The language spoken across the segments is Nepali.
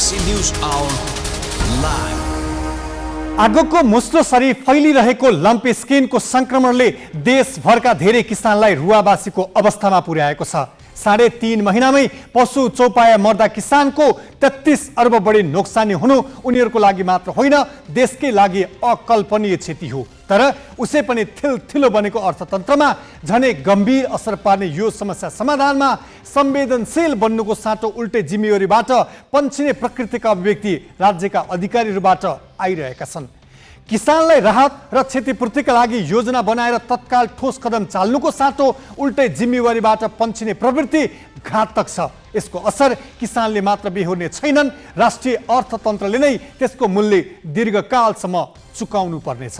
Galaxy News Hour live. आगोको मुस्लोसरी फैलिरहेको लम्पी स्किनको संक्रमणले देशभरका धेरै किसानलाई रुवाबासीको अवस्थामा पुर्याएको छ। 3.5 महिनामै पशु चौपाया मर्दा किसानको 33 अर्ब बढी नोक्सानी हुनु उनीहरूको लागि मात्र होइन, देशकै लागि अकल्पनीय क्षति हो। तर उसै पनि थिलथिलो बनेको अर्थतन्त्रमा झनै गम्भीर असर पार्ने यो समस्या समाधानमा संवेदनशील बन्नुको साटो उल्टे जिम्मेवारीबाट पन्छिने प्रकृतिका अभिव्यक्ति राज्यका अधिकारीहरूबाट आइरहेका छन्। किसानलाई राहत र क्षतिपूर्तिका लागि योजना बनाएर तत्काल ठोस कदम चाल्नुको साटो उल्टै जिम्मेवारीबाट पन्छिने प्रवृत्ति घातक छ। यसको असर किसानले मात्र बेहोर्ने छैनन्, राष्ट्रिय अर्थतन्त्रले नै त्यसको मूल्य दीर्घकालसम्म चुकाउनु पर्नेछ।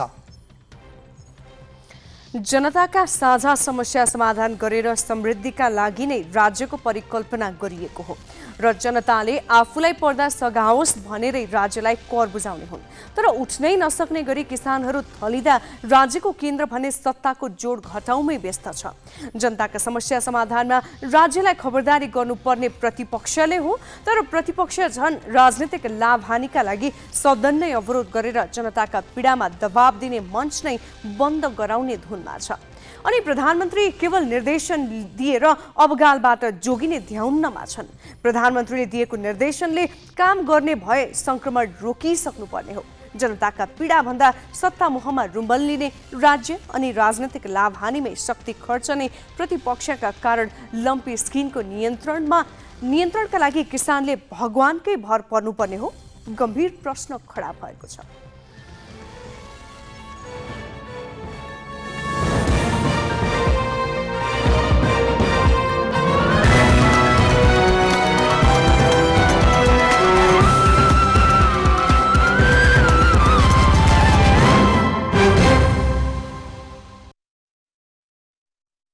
जनताका साझा समस्या समाधान गरेर समृद्धिका लागि नै राज्यको परिकल्पना गरिएको हो र जनताले आफूलाई पर्दा सघाओस् भनेरै राज्यलाई कर बुझाउने हुन्। तर उठ्नै नसक्ने गरी किसानहरू थलिँदा राज्यको केन्द्र भने सत्ताको जोड घटाउमै व्यस्त छ। जनताका समस्या समाधानमा राज्यलाई खबरदारी गर्नुपर्ने प्रतिपक्षले हो, तर प्रतिपक्ष झन् राजनीतिक लाभ हानिका लागि सदन नै अवरोध गरेर जनताका पीडामा दबाब दिने मञ्च नै बन्द गराउने धुनमा छ। अनि प्रधानमन्त्री केवल निर्देशन दिएर अबगालबाट जोगिने ध्याउन्नमा छन्। प्रधानमन्त्रीले दिएको निर्देशनले काम गर्ने भए संक्रमण रोकिसक्नुपर्ने हो। जनताका पीडा भन्दा सत्ता मोहमा रुम्बलिने राज्य अनि राजनीतिक लाभ हानिमै शक्ति खर्चने प्रतिपक्षका कारण लम्पी स्किनको नियन्त्रणका लागि किसानले भगवानकै भर पर्नुपर्ने हो। गम्भीर प्रश्न खडा भएको छ।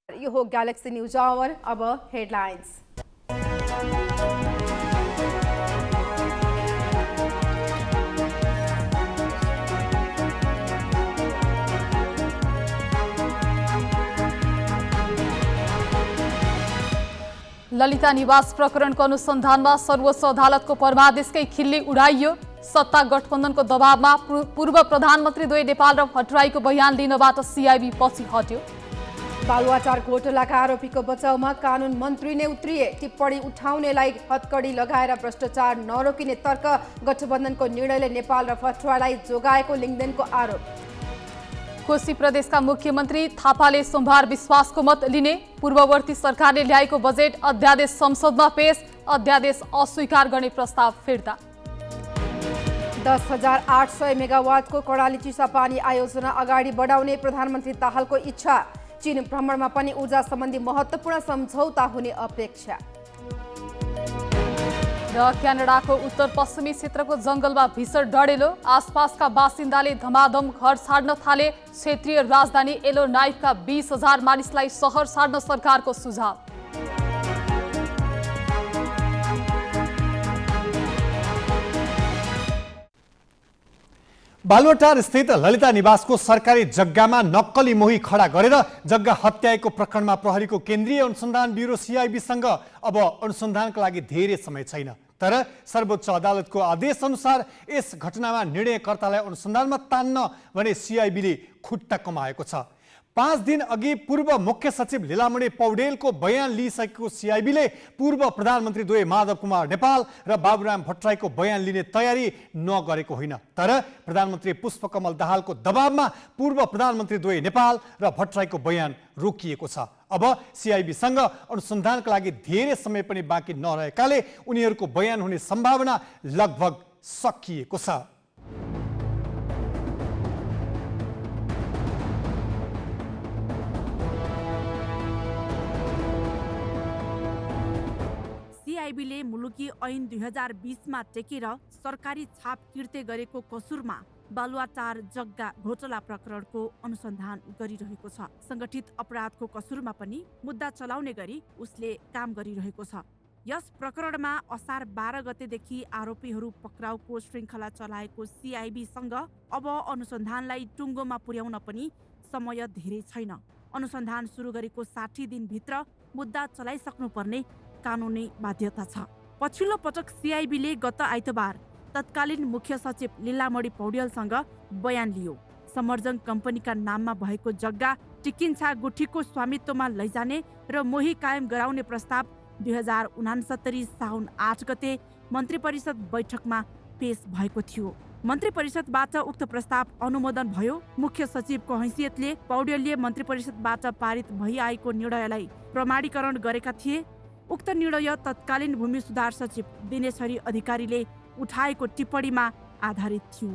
यो हो गैलेक्सी न्यूज आवर। अब हेडलाइंस। ललिता निवास प्रकरणको अनुसन्धानमा सर्वोच्च अदालतको परमादेशकै खिल्ली उडाइयो। सत्ता गठबन्धनको दबावमा पूर्व प्रधानमन्त्री द्वय नेपाल र भट्टराईको बयान लिनबाट सिआइबी पछि हट्यो। बालुवाटार घोटालाका आरोपीको बचाउमा कानुन मन्त्री नै उत्रिए। टिप्पणी उठाउनेलाई हतकडी लगाएर भ्रष्टाचार नरोकिने तर्क गठबन्धनको निर्णयले नेपाल र भट्टराईलाई जोगाएको लिङ्गदेनको आरोप। कोशी प्रदेशका मुख्यमन्त्री थापाले सोमबार विश्वासको मत लिने। पूर्ववर्ती सरकारले ल्याएको बजेट अध्यादेश संसदमा पेश, अध्यादेश अस्वीकार गर्ने प्रस्ताव फिर्ता। 10,800 मेगावाटको कर्णाली चिसापानी आयोजना अगाडि बढाउने प्रधानमन्त्री दाहालको इच्छा। चीन भ्रमणमा पनि ऊर्जा सम्बन्धी महत्त्वपूर्ण सम्झौता हुने अपेक्षा। र क्यानाडाको उत्तर पश्चिमी क्षेत्रको जंगलमा भीषण डढेलो। आसपासका बासिन्दाले धमाधम घर छाड्न थाले। क्षेत्रीय राजधानी येलोनाइफका 20,000 मानिसलाई सहर छाड्न सरकारको सुझाव। बालुवाटार स्थित ललिता निवासको सरकारी जग्गामा नक्कली मोही खडा गरेर जग्गा हत्याएको प्रकरणमा प्रहरीको केन्द्रीय अनुसन्धान ब्युरो सिआइबीसँग अब अनुसन्धानका लागि धेरै समय छैन। तर सर्वोच्च अदालतको आदेश अनुसार यस घटनामा निर्णयकर्तालाई अनुसन्धानमा तान्न भने सिआइबीले खुट्टा कमाएको छ। 5 दिन अघि पूर्व मुख्य सचिव लीलामणि पौडेलको बयान लिइसकेको सिआइबीले पूर्व प्रधानमन्त्री द्वय माधव कुमार नेपाल र बाबुराम भट्टराईको बयान लिने तयारी नगरेको होइन। तर प्रधानमन्त्री पुष्पकमल दाहालको दबावमा पूर्व प्रधानमन्त्री द्वय नेपाल र भट्टराईको बयान रोकिएको छ। अब सिआइबीसँग अनुसन्धानका लागि धेरै समय पनि बाँकी नरहेकाले उनीहरूको बयान हुने सम्भावना लगभग सकिएको छ। सिआइबीले मुलुकी ऐन 2020 मा टेकेर सरकारी छाप किर्ते गरेको कसुरमा बालुवाटार जग्गा घोटाला प्रकरणको अनुसन्धान गरिरहेको छ। संगठित अपराधको कसुरमा पनि मुद्दा चलाउने गरी उसले काम गरिरहेको छ। यस प्रकरणमा असार 12 गतेदेखि आरोपीहरू पक्राउको श्रृङ्खला चलाएको सिआइबीसँग अब अनुसन्धानलाई टुङ्गोमा पुर्याउन पनि समय धेरै छैन। अनुसन्धान सुरु गरेको 60 दिनभित्र मुद्दा चलाइसक्नुपर्ने कानुनी बाध्यता छ। पछिल्लो पटक सिआइबीले गत आइतबार तत्कालीन मुख्य सचिव लीलामणि पौड्यालसँग बयान लियो। समर्जङ कम्पनीका नाममा भएको जग्गा टिकिन्छा गुठीको स्वामित्वमा लैजाने र मोही कायम गराउने प्रस्ताव 2069 साउन 8 गते मन्त्री परिषद बैठकमा पेश भएको थियो। मन्त्री परिषदबाट उक्त प्रस्ताव अनुमोदन भयो। मुख्य सचिवको हैसियतले पौड्यालले मन्त्री परिषदबाट पारित भइआएको निर्णयलाई प्रमाणीकरण गरेका थिए। उक्त निर्णय तत्कालीन भूमि सुधार सचिव दिनेश हरि अधिकारीले उठाएको टिप्पणीमा आधारित थियो।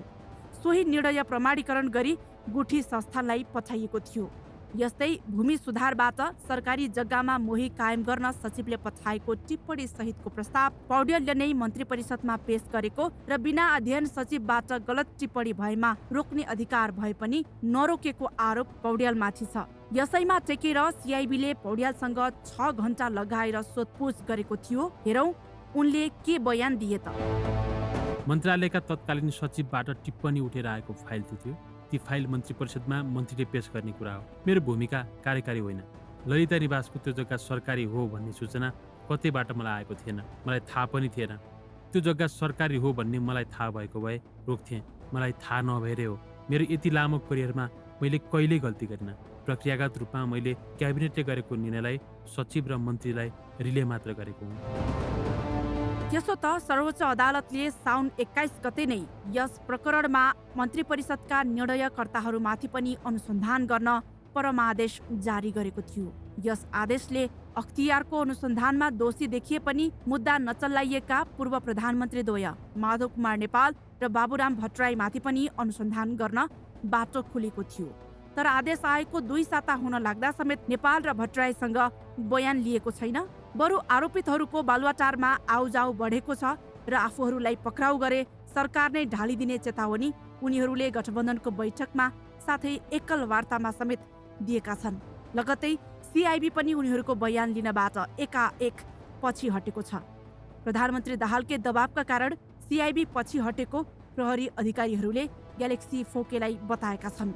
सोही निर्णय प्रमाणीकरण गरी गुठी संस्थानलाई पठाइएको थियो। यस्तै भूमि सुधारबाट सरकारी जग्गामा मोही कायम गर्न सचिवले पठाएको टिप्पणी सहितको प्रस्ताव पौड्यालले नै मन्त्री परिषदमा पेश गरेको र बिना अध्ययन सचिवबाट गलत टिप्पणी भएमा रोक्ने अधिकार भए पनि नरोकेको आरोप पौड्यालमाथि छ। यसैमा टेकेर सिआइबीले पौड्यालसँग 6 घण्टा लगाएर सोधपुछ गरेको थियो। हेरौं उनले के बयान दिए त। मन्त्रालयका तत्कालीन सचिवबाट टिप्पणी उठेर आएको फाइल थियो। ती फाइल मन्त्री परिषदमा मन्त्रीले पेश गर्ने कुरा हो। मेरो भूमिका कार्यकारी होइन। ललिता निवासको त्यो जग्गा सरकारी हो भन्ने सूचना कतैबाट मलाई आएको थिएन। मलाई थाहा पनि थिएन। त्यो जग्गा सरकारी हो भन्ने मलाई थाहा भएको भए रोक्थेँ। मलाई थाहा नभएरै हो। मेरो यति लामो करियरमा मैले कहिल्यै गल्ती गरिनँ। प्रक्रियागत रूपमा मैले क्याबिनेटले गरेको निर्णयलाई सचिव र मन्त्रीलाई रिले मात्र गरेको हुँ। त्यसो त सर्वोच्च अदालतले साउन 21 गते नै यस प्रकरणमा मन्त्री परिषदका निर्णयकर्ताहरूमाथि पनि अनुसन्धान गर्न परमादेश जारी गरेको थियो। यस आदेशले अख्तियारको अनुसन्धानमा दोषी देखिए पनि मुद्दा नचलाइएका पूर्व प्रधानमन्त्रीद्वय माधव कुमार नेपाल र बाबुराम भट्टराईमाथि पनि अनुसन्धान गर्न बाटो खुलेको थियो। तर आदेश आएको 2 साता हुन लाग्दा समेत नेपाल र भट्टराईसँग बयान लिएको छैन। बरु आरोपितहरूको बालुवाटारमा आउजाउ बढेको छ र आफूहरूलाई पक्राउ गरे सरकार नै ढालिदिने चेतावनी उनीहरूले गठबन्धनको बैठकमा साथै एकल वार्तामा समेत दिएका छन्। लगत्तै सिआइबी पनि उनीहरूको बयान लिनबाट एकाएक पछि हटेको छ। प्रधानमन्त्री दाहालकै दबावका कारण सिआइबी पछि हटेको प्रहरी अधिकारीहरूले ग्यालेक्सी फोकेलाई बताएका छन्।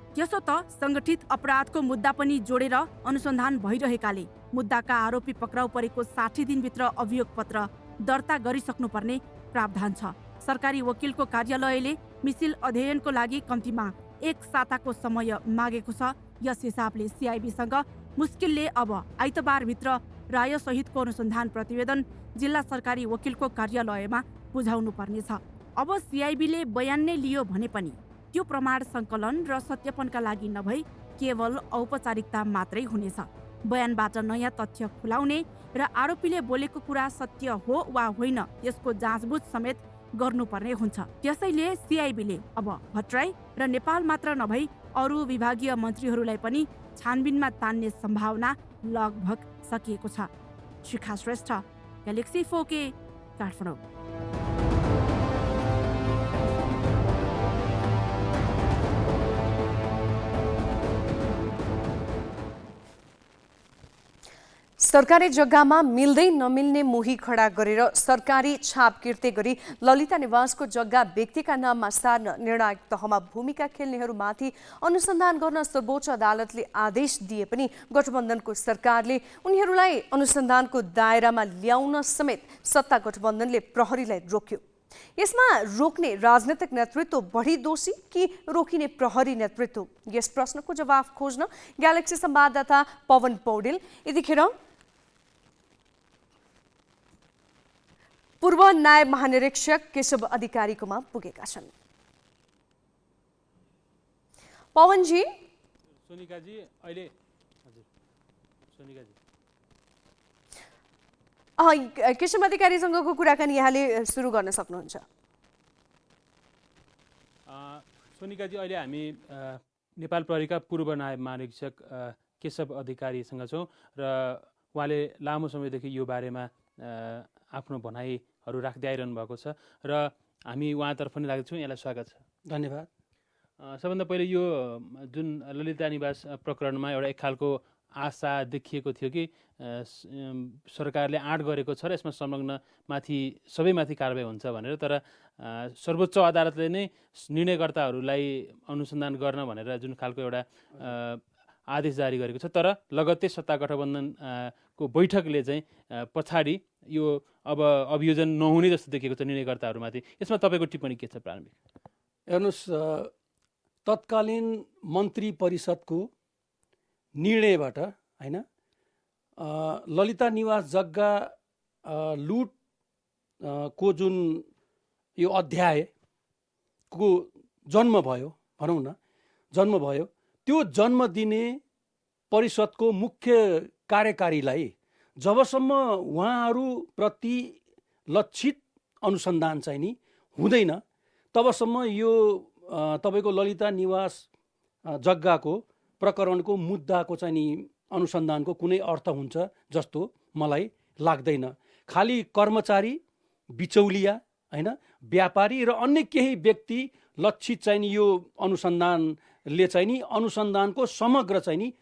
त्यसो त संगठित अपराधको मुद्दा पनि जोडेर अनुसन्धान भइरहेकाले मुद्दाका आरोपी पक्राउ परेको 60 दिनभित्र अभियोग पत्र दर्ता गरिसक्नुपर्ने प्रावधान छ। सरकारी वकिलको कार्यालयले मिसिल अध्ययनको लागि कम्तीमा 1 साताको समय मागेको छ। यस हिसाबले सिआइबीसँग मुस्किलले अब आइतबारभित्र राय सहितको अनुसन्धान प्रतिवेदन जिल्ला सरकारी वकिलको कार्यालयमा बुझाउनु पर्नेछ। अब सिआइबीले बयान नै लियो भने पनि त्यो प्रमाण सङ्कलन र सत्यापनका लागि नभई केवल औपचारिकता मात्रै हुनेछ। बयानबाट नयाँ तथ्य खुलाउने र आरोपीले बोलेको कुरा सत्य हो वा होइन यसको जाँचबुझ समेत गर्नुपर्ने हुन्छ। त्यसैले सिआइबीले अब भट्टराई र नेपाल मात्र नभई अरू विभागीय मन्त्रीहरूलाई पनि छानबिनमा तान्ने सम्भावना लगभग सकिएको छ। शिखा श्रेष्ठ, ग्यालेक्सी फोके, काठमाडौँ। सरकारी जग्गामा मिल्दै नमिल्ने मोही खडा गरेर सरकारी छाप किर्ते गरी ललिता निवासको जग्गा व्यक्तिका नाममा सार्न निर्णायक तहमा भूमिका खेल्नेहरूमाथि अनुसन्धान गर्न सर्वोच्च अदालतले आदेश दिए पनि गठबन्धनको सरकारले उनीहरूलाई अनुसन्धानको दायरामा ल्याउन समेत सत्ता गठबन्धनले प्रहरीलाई रोक्यो। यसमा रोक्ने राजनीतिक नेतृत्व बढी दोषी कि रोकिने प्रहरी नेतृत्व? यस प्रश्नको जवाफ खोज्न ग्यालेक्सी संवाददाता पवन पौडेल यतिखेर पूर्व नायब महानिरीक्षक केशव अधिकारीकोमा पुगेका छन्। पवनजी, सोनिकाजी अहिले हजुर सोनिकाजी केशव अधिकारीसँगको कुराकानी यहाँले सुरु गर्न सक्नुहुन्छ। सोनिकाजी अहिले हामी नेपाल प्रहरीका पूर्व नायब महानिरीक्षक केशव अधिकारीसँग छौँ र उहाँले लामो समयदेखि यो बारेमा आफ्नो भनाइहरू राख्दै आइरहनु भएको छ र हामी उहाँतर्फ नै लागेको छौँ। यहाँलाई स्वागत छ। धन्यवाद। सबभन्दा पहिले यो जुन ललिता निवास प्रकरणमा एउटा एक खालको आशा देखिएको थियो कि सरकारले आँट गरेको छ र यसमा संलग्न सबैमाथि कारबाही हुन्छ भनेर। तर सर्वोच्च अदालतले नै निर्णयकर्ताहरूलाई अनुसन्धान गर्न भनेर जुन खालको एउटा आदेश जारी गरेको छ। तर लगत्तै सत्ता गठबन्धनको बैठकले चाहिँ पछाडि यो अब अभियोजन नहुने जस्तो देखिएको छ निर्णयकर्ताहरूमाथि। यसमा तपाईँको टिप्पणी के छ प्रारम्भिक? हेर्नुहोस्, तत्कालीन मन्त्री परिषदको निर्णयबाट होइन ललिता निवास जग्गा लुट को जुन यो अध्यायको जन्म भयो भनौँ न, जन्म भयो, त्यो जन्म दिने परिषदको मुख्य कार्यकारीलाई जबसम्म उहाँहरूप्रति लक्षित अनुसन्धान चाहिँ नि हुँदैन तबसम्म यो तपाईँको ललिता निवास जग्गाको प्रकरणको मुद्दाको चाहिँ नि अनुसन्धानको कुनै अर्थ हुन्छ जस्तो मलाई लाग्दैन। खालि कर्मचारी, बिचौलिया होइन, व्यापारी र अन्य केही व्यक्ति लक्षित चाहिँ नि यो अनुसन्धानले चाहिँ नि अनुसन्धानको समग्र चाहिँ नि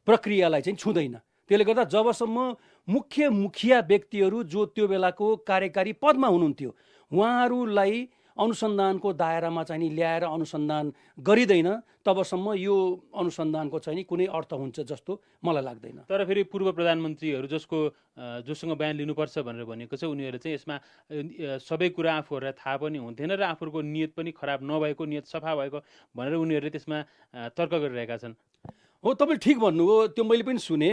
प्रक्रियालाई चाहिँ छुँदैन। त्यसले गर्दा जबसम्म मुखिया व्यक्तिहरू जो त्यो बेलाको कार्यकारी पदमा हुनुहुन्थ्यो उहाँहरूलाई अनुसन्धानको दायरामा चाहिँ नि ल्याएर अनुसन्धान गरिँदैन तबसम्म यो अनुसन्धानको चाहिँ नि कुनै अर्थ हुन्छ जस्तो मलाई लाग्दैन। तर फेरि पूर्व प्रधानमन्त्रीहरू जोसँग बयान लिनुपर्छ भनेर भनेको छ, उनीहरूले चाहिँ यसमा सबै कुरा आफूहरूलाई थाहा पनि हुन्थेन र आफूहरूको नियत पनि खराब नभएको, नियत सफा भएको भनेर उनीहरूले त्यसमा तर्क गरिरहेका छन्। हो, तपाईँले ठिक भन्नुभयो, त्यो मैले पनि सुने।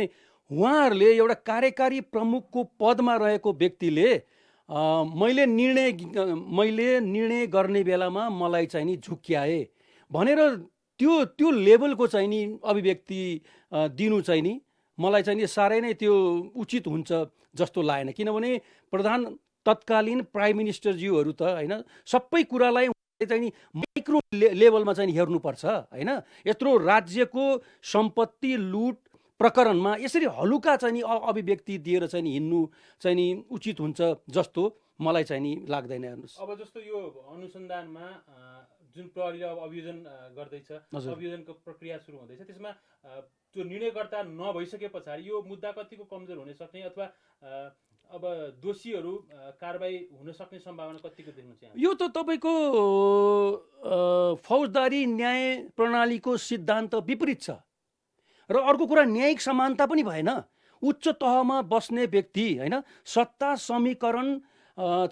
उहाँहरूले एउटा कार्यकारी प्रमुखको पदमा रहेको व्यक्तिले मैले निर्णय गर्ने बेलामा मलाई चाहिँ नि झुक्क्याए भनेर त्यो लेभलको चाहिँ नि अभिव्यक्ति दिनु चाहिँ नि मलाई चाहिँ नि साह्रै नै त्यो उचित हुन्छ जस्तो लागेन। किनभने तत्कालीन प्राइम मिनिस्टरज्यूहरू त होइन सबै कुरालाई चाहिँ नि माइक्रो लेभलमा चाहिँ हेर्नुपर्छ होइन। यत्रो राज्यको सम्पत्ति लुट प्रकरणमा यसरी हलुका चाहिँ नि अभिव्यक्ति दिएर चाहिँ नि हिँड्नु चाहिँ नि उचित हुन्छ जस्तो मलाई चाहिँ नि लाग्दैन। हेर्नुहोस्, अब जस्तो यो अनुसन्धानमा जुन प्रहरीले अब अभियोजन गर्दैछ, अभियोजनको प्रक्रिया सुरु हुँदैछ, त्यसमा त्यो निर्णयकर्ता नभइसके पछाडि यो मुद्दा कतिको कमजोर हुन सक्ने अथवा अब दोषीहरू कारबाही हुन सक्ने सम्भावना कतिको देख्नु चाहिँ? यो त तपाईँको फौजदारी न्याय प्रणालीको सिद्धान्त विपरीत छ र अर्को कुरा न्यायिक समानता पनि भएन। उच्च तहमा बस्ने व्यक्ति होइन सत्ता समीकरण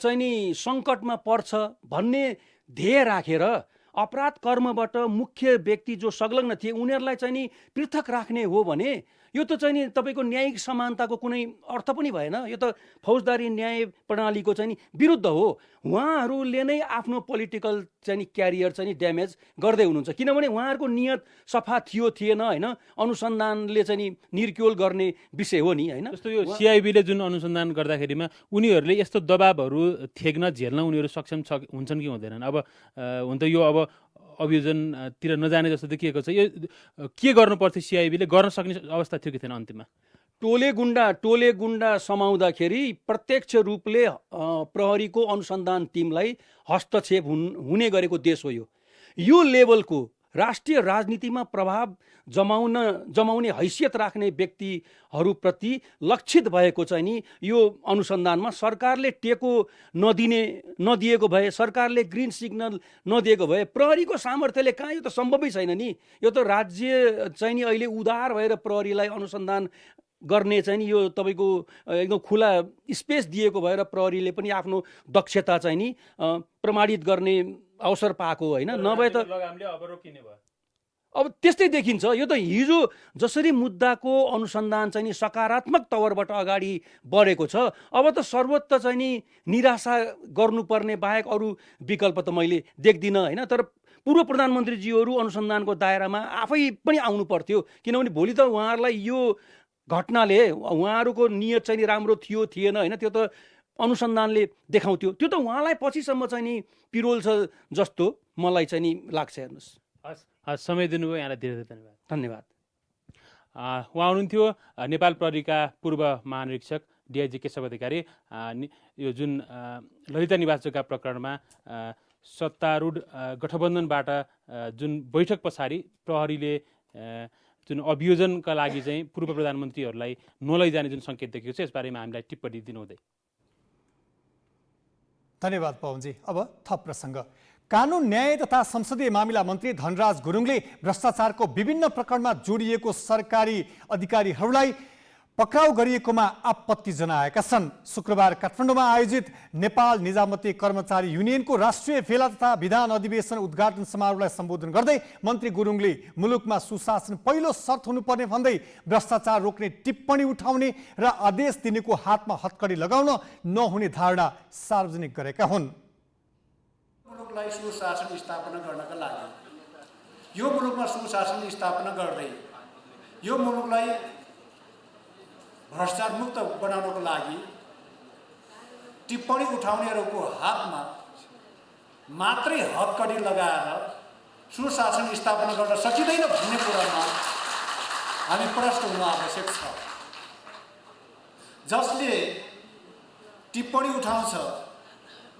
चाहिँ नि सङ्कटमा पर्छ भन्ने ध्येय राखेर अपराध कर्मबाट मुख्य व्यक्ति जो संलग्न थिए उनीहरूलाई चाहिँ नि पृथक राख्ने हो भने यो त चाहिँ नि तपाईँको न्यायिक समानताको कुनै अर्थ पनि भएन। यो त फौजदारी न्याय प्रणालीको चाहिँ नि विरुद्ध हो। उहाँहरूले नै आफ्नो पोलिटिकल चाहिँ नि क्यारियर चाहिँ नि ड्यामेज गर्दै हुनुहुन्छ। किनभने उहाँहरूको नियत सफा थिएन होइन, अनुसन्धानले चाहिँ नि निर्क्योल गर्ने विषय हो नि होइन। जस्तो यो सिआइबीले जुन अनुसन्धान गर्दाखेरिमा उनीहरूले यस्तो दबाबहरू थेग्न झेल्न उनीहरू सक्षम हुन्छन् कि हुँदैनन्? अब हुन त यो अब अभियोजनतिर नजाने जस्तो देखिएको छ। यो के गर्नुपर्थ्यो? सिआइबीले गर्न सक्ने अवस्था थियो कि थिएन? अन्तिममा टोले गुण्डा समाउँदाखेरि प्रत्यक्ष रूपले प्रहरीको अनुसन्धान टिमलाई हस्तक्षेप हुने गरेको देश हो यो लेभलको राष्ट्रिय राजनीतिमा प्रभाव जमाउने हैसियत राख्ने व्यक्तिहरूप्रति लक्षित भएको चाहिँ नि यो अनुसन्धानमा सरकारले टेको नदिएको भए, सरकारले ग्रिन सिग्नल नदिएको भए प्रहरीको सामर्थ्यले कहाँ, यो त सम्भवै छैन नि। यो त राज्य चाहिँ नि अहिले उदार भएर प्रहरीलाई अनुसन्धान गर्ने चाहिँ नि यो तपाईँको एकदम खुला स्पेस दिएको भएर प्रहरीले पनि आफ्नो दक्षता चाहिँ नि प्रमाणित गर्ने अवसर पाएको होइन। नभए त अब त्यस्तै देखिन्छ। यो त हिजो जसरी मुद्दाको अनुसन्धान चाहिँ नि सकारात्मक तवरबाट अगाडि बढेको छ, अब त सर्वत्र चाहिँ नि निराशा गर्नुपर्ने बाहेक अरू विकल्प त मैले देख्दिनँ होइन। तर पूर्व प्रधानमन्त्रीज्यूहरू अनुसन्धानको दायरामा आफै पनि आउनु पर्थ्यो, किनभने भोलि त उहाँहरूलाई यो घटनाले उहाँहरूको नियत चाहिँ नि राम्रो थिएन होइन, त्यो त अनुसन्धानले देखाउँथ्यो। त्यो त उहाँलाई पछिसम्म चाहिँ नि पिरोल छ जस्तो मलाई चाहिँ नि लाग्छ। हेर्नुहोस्, समय दिनुभयो, यहाँलाई धेरै धेरै धन्यवाद। उहाँ हुनुहुन्थ्यो नेपाल प्रहरीका पूर्व महानिरीक्षक डिआइजी केशव अधिकारी। यो जुन ललिता निवास जग्गा प्रकरणमा सत्तारूढ गठबन्धनबाट जुन बैठक पछाडि प्रहरीले जुन अभियोजनका लागि चाहिँ पूर्व प्रधानमन्त्रीहरूलाई नलैजाने जुन सङ्केत देखिएको छ, यसबारेमा हामीलाई टिप्पणी दिनुहुँदै धन्यवाद पवनजी। अब थप प्रसङ्ग। कानुन न्याय तथा संसदीय मामिला मन्त्री धनराज गुरुङले भ्रष्टाचारको विभिन्न प्रकरणमा जोडिएको सरकारी अधिकारीहरूलाई पक्राउ गरिएकोमा आपत्ति जनाएका छन्। शुक्रबार काठमाडौँमा आयोजित नेपाल निजामती कर्मचारी युनियनको राष्ट्रिय भेला तथा विधान अधिवेशन उद्घाटन समारोहलाई सम्बोधन गर्दै मन्त्री गुरुङले मुलुकमा सुशासन पहिलो शर्त हुनुपर्ने भन्दै भ्रष्टाचार रोक्ने टिप्पणी उठाउने र आदेश दिनेको हातमा हतकडी लगाउन नहुने धारणा सार्वजनिक गरेका हुन्। मुलुकलाई सुशासन स्थापना गर्नका लागि यो मुलुकमा सुशासन स्थापना गर्दै यो मुलुकलाई भ्रष्टाचार मुक्त बनाउनको लागि टिप्पणी उठाउनेहरूको हातमा मात्रै हतकडी लगाएर सुशासन स्थापना गर्न सकिँदैन भन्ने कुरामा हामी प्रष्ट हुन आवश्यक छ। जसले टिप्पणी उठाउँछ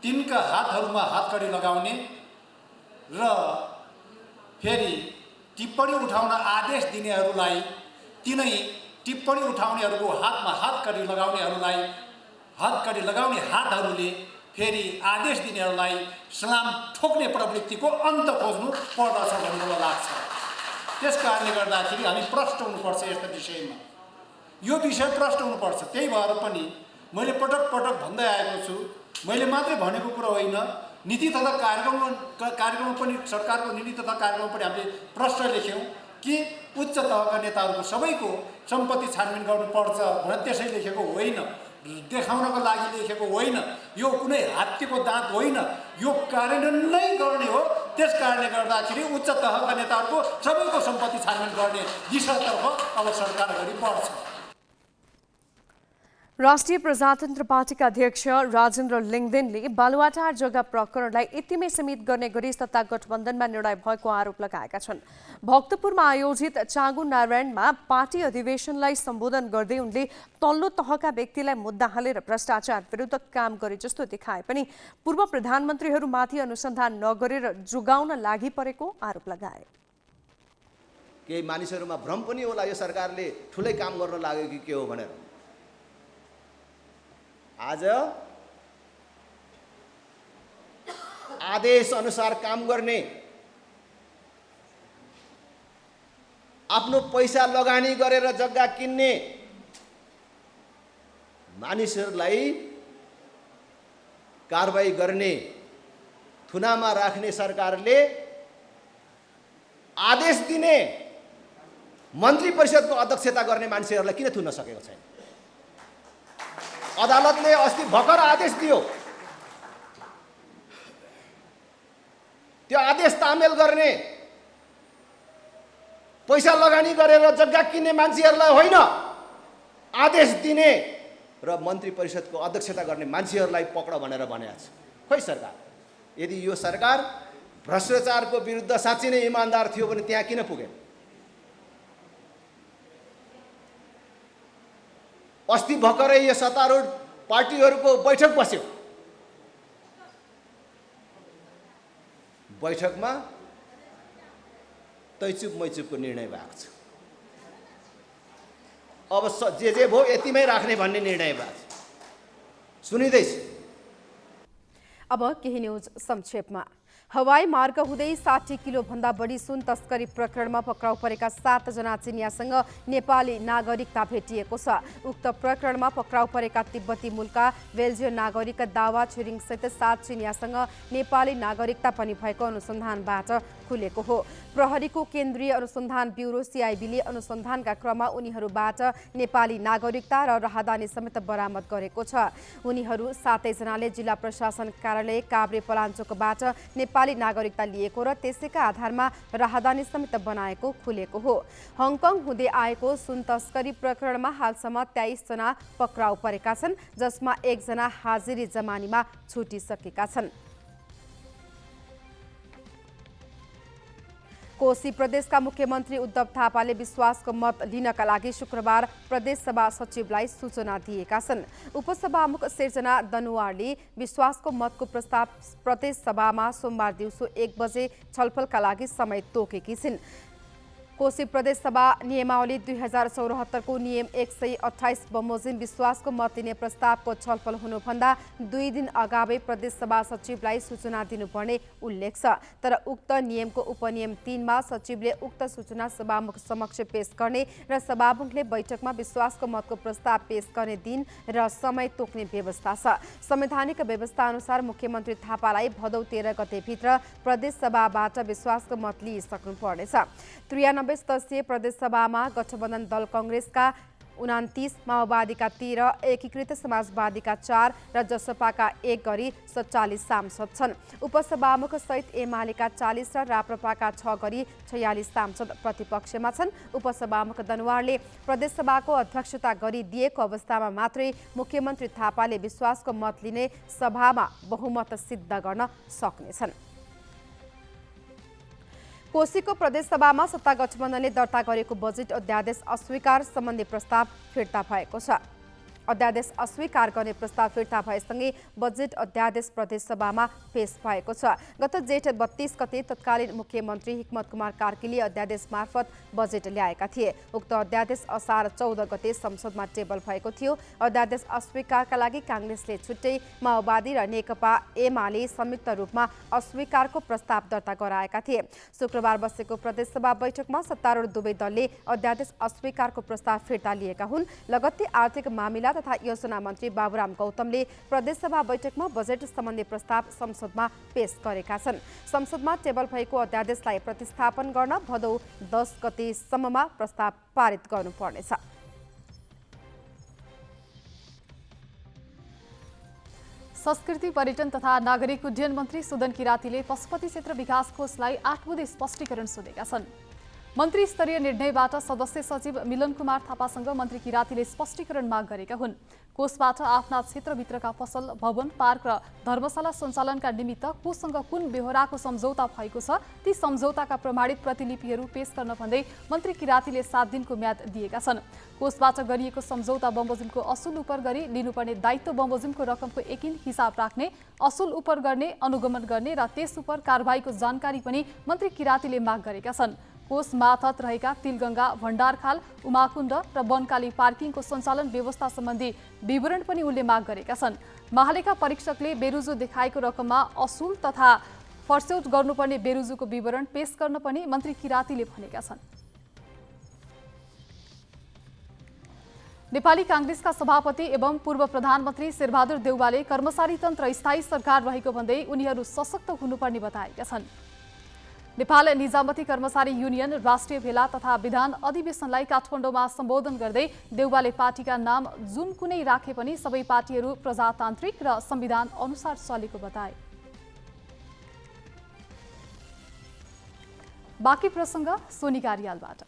तिनका हातहरूमा हतकडी लगाउने र फेरि टिप्पणी उठाउन आदेश दिनेहरूलाई तिनै टिप्पणी उठाउनेहरूको हातमा हतकडी लगाउने हातहरूले फेरि आदेश दिनेहरूलाई सलाम ठोक्ने प्रवृत्तिको अन्त खोज्नु पर्दछ भन्ने मलाई लाग्छ। त्यस कारणले गर्दाखेरि हामी प्रष्ट हुनुपर्छ यस्ता विषयमा। यो विषय प्रष्ट हुनुपर्छ। त्यही भएर पनि मैले पटक पटक भन्दै आएको छु, मैले मात्रै भनेको कुरा होइन, नीति तथा कार्यक्रम पनि सरकारको नीति तथा कार्यक्रम पनि हामीले प्रष्ट लेख्यौँ कि उच्च तहका नेताहरूको सबैको सम्पत्ति छानबिन गर्नुपर्छ भनेर त्यसै लेखेको होइन, देखाउनको लागि लेखेको होइन, यो कुनै हात्तीको दाँत होइन, यो कार्यान्वयन नै गर्ने हो। त्यस कारणले गर्दाखेरि उच्च तहका नेताहरूको सबैको सम्पत्ति छानबिन गर्ने दिशातर्फ अब सरकार अगाडि बढ्छ। राष्ट्रिय प्रजातन्त्र पार्टीका अध्यक्ष राजेन्द्र लिङ्गदेनले बालुवाटार जग्गा प्रकरणलाई यतिमै सीमित गर्ने गरी सत्ता गठबन्धनमा निर्णय भएको आरोप लगाएका छन्। भक्तपुरमा आयोजित चाँगु नारायणमा पार्टी अधिवेशनलाई सम्बोधन गर्दै उनले तल्लो तहका व्यक्तिलाई मुद्दा हालेर भ्रष्टाचार विरुद्ध काम गरे जस्तो देखाए पनि पूर्व प्रधानमन्त्रीहरूमाथि अनुसन्धान नगरेर जोगाउन लागि परेको आरोप लगाए। केही मानिसहरूमा भ्रम पनि होला यो सरकारले ठुलै काम गर्न लाग्यो कि के हो भनेर। आज आदेश अनुसार काम गर्ने, आफ्नो पैसा लगानी गरेर जग्गा किन्ने मानिसहरूलाई कारबाही गर्ने, थुनामा राख्ने सरकारले आदेश दिने, मन्त्री परिषदको अध्यक्षता गर्ने मान्छेहरूलाई किन थुन्न सकेको छैन? अदालतले अस्ति भर्खर आदेश दियो, त्यो आदेश तामेल गर्ने, पैसा लगानी गरेर जग्गा किन्ने मान्छेहरूलाई होइन, आदेश दिने र मन्त्री परिषदको अध्यक्षता गर्ने मान्छेहरूलाई पक्ड भनेर भनेको छ। खोइ सरकार, यदि यो सरकार भ्रष्टाचारको विरुद्ध साँच्चै नै इमान्दार थियो भने त्यहाँ किन पुगेन? अस्ति भर्खरै यो सत्तारूढ पार्टीहरूको बैठक बस्यो। बैठकमा तैचुप मैचुपको निर्णय भएको छ। अब जे भयो यतिमै राख्ने भन्ने निर्णय भएको छ। सुनिँदैछ। अब केही न्युज संक्षेपमा। हवाई मार्ग हुँदै 60 किलोभन्दा बढी सुन तस्करी प्रकरणमा पक्राउ परेका 7 जना चिनियासँग नेपाली नागरिकता भेटिएको छ। उक्त प्रकरणमा पक्राउ परेका तिब्बती मूलका बेल्जियन नागरिक दावा छिरिङ सहित 7 चिनियासँग नेपाली नागरिकता पनि भएको अनुसन्धानबाट खुलेको हो। प्रहरीको केन्द्रीय अनुसन्धान ब्युरो CIB ले अनुसन्धानका क्रममा उनीहरूबाट नेपाली नागरिकता र राहदानी समेत बरामद गरेको छ। उनीहरू 7 जनाले जिल्ला प्रशासन कार्यालय काभ्रे पलाञ्चोकबाट नेपाली नागरिकता लिएको र त्यसैका आधारमा राहदानी समेत बनाएको खुलेको हो। हङकङ हुँदै आएको सुन तस्करी प्रकरणमा हालसम्म 23 जना पक्राउ परेका छन्, जसमा 1 जना हाजिरी जमानीमा छुटिसकेका छन्। कोशी प्रदेशका मुख्यमन्त्री उद्धव थापाले विश्वासको मत लिनका लागि शुक्रबार प्रदेश सभा सचिवलाई सूचना दिएका छन्। उपसभामुख सिर्जना दनुवारले विश्वासको मतको प्रस्ताव प्रदेश सभामा सोमबार दिउँसो 1 बजे छलफलका लागि समय तोकेकी छिन्। कोशी प्रदेश सभा नियमावली 2074 को नियम 128 बमोजिम विश्वासको मत लिने प्रस्तावको छलफल हुनुभन्दा 2 दिन अगावै प्रदेश सभा सचिवलाई सूचना दिनुपर्ने उल्लेख छ। तर उक्त नियमको उपनियम 3 मा सचिवले उक्त सूचना सभामुख समक्ष पेश गर्ने र सभामुखले बैठकमा विश्वासको मतको प्रस्ताव पेश गर्ने दिन र समय तोक्ने व्यवस्था छ। संवैधानिक व्यवस्था अनुसार मुख्यमन्त्री थापालाई भदौ 13 गतेभित्र प्रदेश सभाबाट विश्वासको मत लिइसक्नु पर्नेछ। 93 सदस्यीय प्रदेश सभामा गठबन्धन दल कांग्रेसका 29, माओवादीका 13, एकीकृत समाजवादीका 4 र जसपाका 1 गरी 47 सांसद छन्। उपसभामुख सहित एमालेका 40 र राप्रपाका 6 गरी 46 सांसद प्रतिपक्षमा छन्। उपसभामुख दनुवारले प्रदेशसभाको अध्यक्षता गरिदिएको अवस्थामा मात्रै मुख्यमन्त्री थापाले विश्वासको मत लिने सभामा बहुमत सिद्ध गर्न सक्नेछन्। कोशीको प्रदेश सभामा सत्ता गठबन्धनले दर्ता गरेको बजेट अध्यादेश अस्वीकार सम्बन्धी प्रस्ताव फिर्ता भएको छ। अध्यादेश अस्वीकार गर्ने प्रस्ताव फिर्ता भएसँगै बजेट अध्यादेश प्रदेश सभामा पेश भएको छ। गत जेठ 32 गते तत्कालीन मुख्यमन्त्री हिक्मत कुमार कार्कीले अध्यादेश मार्फत बजेट ल्याएका थिए। उक्त अध्यादेश असार 14 गते संसदमा टेबल भएको थियो। अध्यादेश अस्वीकारका लागि कांग्रेसले छुट्टै, माओवादी र नेकपा एमाले संयुक्त रूपमा अस्वीकारको प्रस्ताव दर्ता गराएका थिए। शुक्रबार बसेको प्रदेश सभा बैठकमा सत्तारूढ दुवै दलले अध्यादेश अस्वीकारको प्रस्ताव फिर्ता लिएका हुन्। लगत्तै आर्थिक मामिला तथा योजना मन्त्री बाबुराम गौतमले प्रदेश सभा बैठकमा बजेट सम्बन्धी प्रस्ताव संसदमा पेश गरेका छन्। संसदमा टेबल भएको अध्यादेशलाई प्रतिस्थापन गर्न भदौ 10 गतेसम्ममा प्रस्ताव पारित गर्नुपर्नेछ। संस्कृति, पर्यटन तथा नागरिक उड्डयन मन्त्री सुदन किरातीले पशुपति क्षेत्र विकास कोषलाई 8 बुँदे स्पष्टीकरण सोधेका छन्। मन्त्री स्तरीय निर्णयबाट सदस्य सचिव मिलन कुमार थापासँग मन्त्री किरातीले स्पष्टीकरण माग गरेका हुन्। कोषबाट आफ्ना क्षेत्रभित्रका पसल, भवन, पार्क र धर्मशाला सञ्चालनका निमित्त कोषसँग कुन बेहोराको सम्झौता भएको छ ती सम्झौताका प्रमाणित प्रतिलिपिहरू पेश गर्न भन्दै मन्त्री किरातीले 7 दिनको म्याद दिएका छन्। कोषबाट गरिएको सम्झौता बमोजिमको असुल उपर गरी लिनुपर्ने दायित्व बमोजिमको रकमको एकिन हिसाब राख्ने, असुल उपर गर्ने, अनुगमन गर्ने र त्यस उपर कारबाहीको जानकारी पनि मन्त्री किरातीले माग गरेका छन्। कोष मार्फत रहेका तिलगंगा, भण्डारखाल, उमाकुण्ड र बनकाली पार्किङको सञ्चालन व्यवस्था सम्बन्धी विवरण पनि उनले माग गरेका छन्। महालेखा परीक्षकले बेरुजु देखाएको रकममा असुल तथा फर्स्यौट गर्नुपर्ने बेरुजुको विवरण पेश गर्न पनि मन्त्री किरातीले भनेका छन्। नेपाली कांग्रेसका सभापति एवं पूर्व प्रधानमन्त्री शेरबहादुर देउवाले कर्मचारी तन्त्र स्थायी सरकार रहेको भन्दै उनीहरू सशक्त हुनुपर्ने बताएका छन्। नेपाल निजामती कर्मचारी युनियन राष्ट्रिय भेला तथा विधान अधिवेशनलाई काठमाडौँमा सम्बोधन गर्दै देउवाले पार्टीका नाम जुन कुनै राखे पनि सबै पार्टीहरू प्रजातान्त्रिक र संविधान अनुसार चलेको बताए। बाँकी प्रसङ्ग सोनी कार्यालबाट।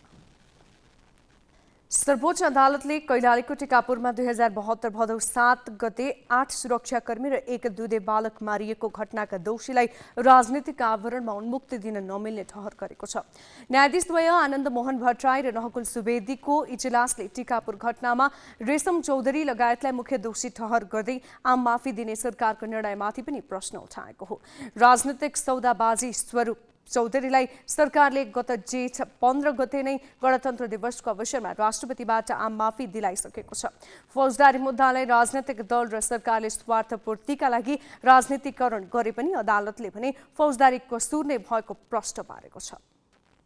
सर्वोच्च अदालतले कैलालीको टिकापुरमा 2072 भदौ 7 गते 8 सुरक्षाकर्मी र 1 दुधे बालक मारिएको घटनाका दोषीलाई राजनीतिक आवरणमा उन्मुक्ति दिन नमिल्ने ठहर गरेको छ। न्यायाधीशद्वय आनन्द मोहन भट्टराई र नहकुल सुवेदीको इजलासले टिकापुर घटनामा रेशम चौधरी लगायतलाई मुख्य दोषी ठहर गर्दै आम माफी दिने सरकारको निर्णयमाथि पनि प्रश्न उठाएको हो। राजनीतिक सौदाबाजी स्वरूप चौधरीलाई सरकारले गत जेठ 15 गते नै गणतन्त्र दिवसको अवसरमा राष्ट्रपतिबाट आम माफी दिलाइसकेको छ। फौजदारी मुद्दालाई राजनैतिक दल र सरकारले स्वार्थपूर्तिका लागि राजनीतिकरण गरे पनि अदालतले भने फौजदारी कसूर नै भएको प्रश्न पारेको छ।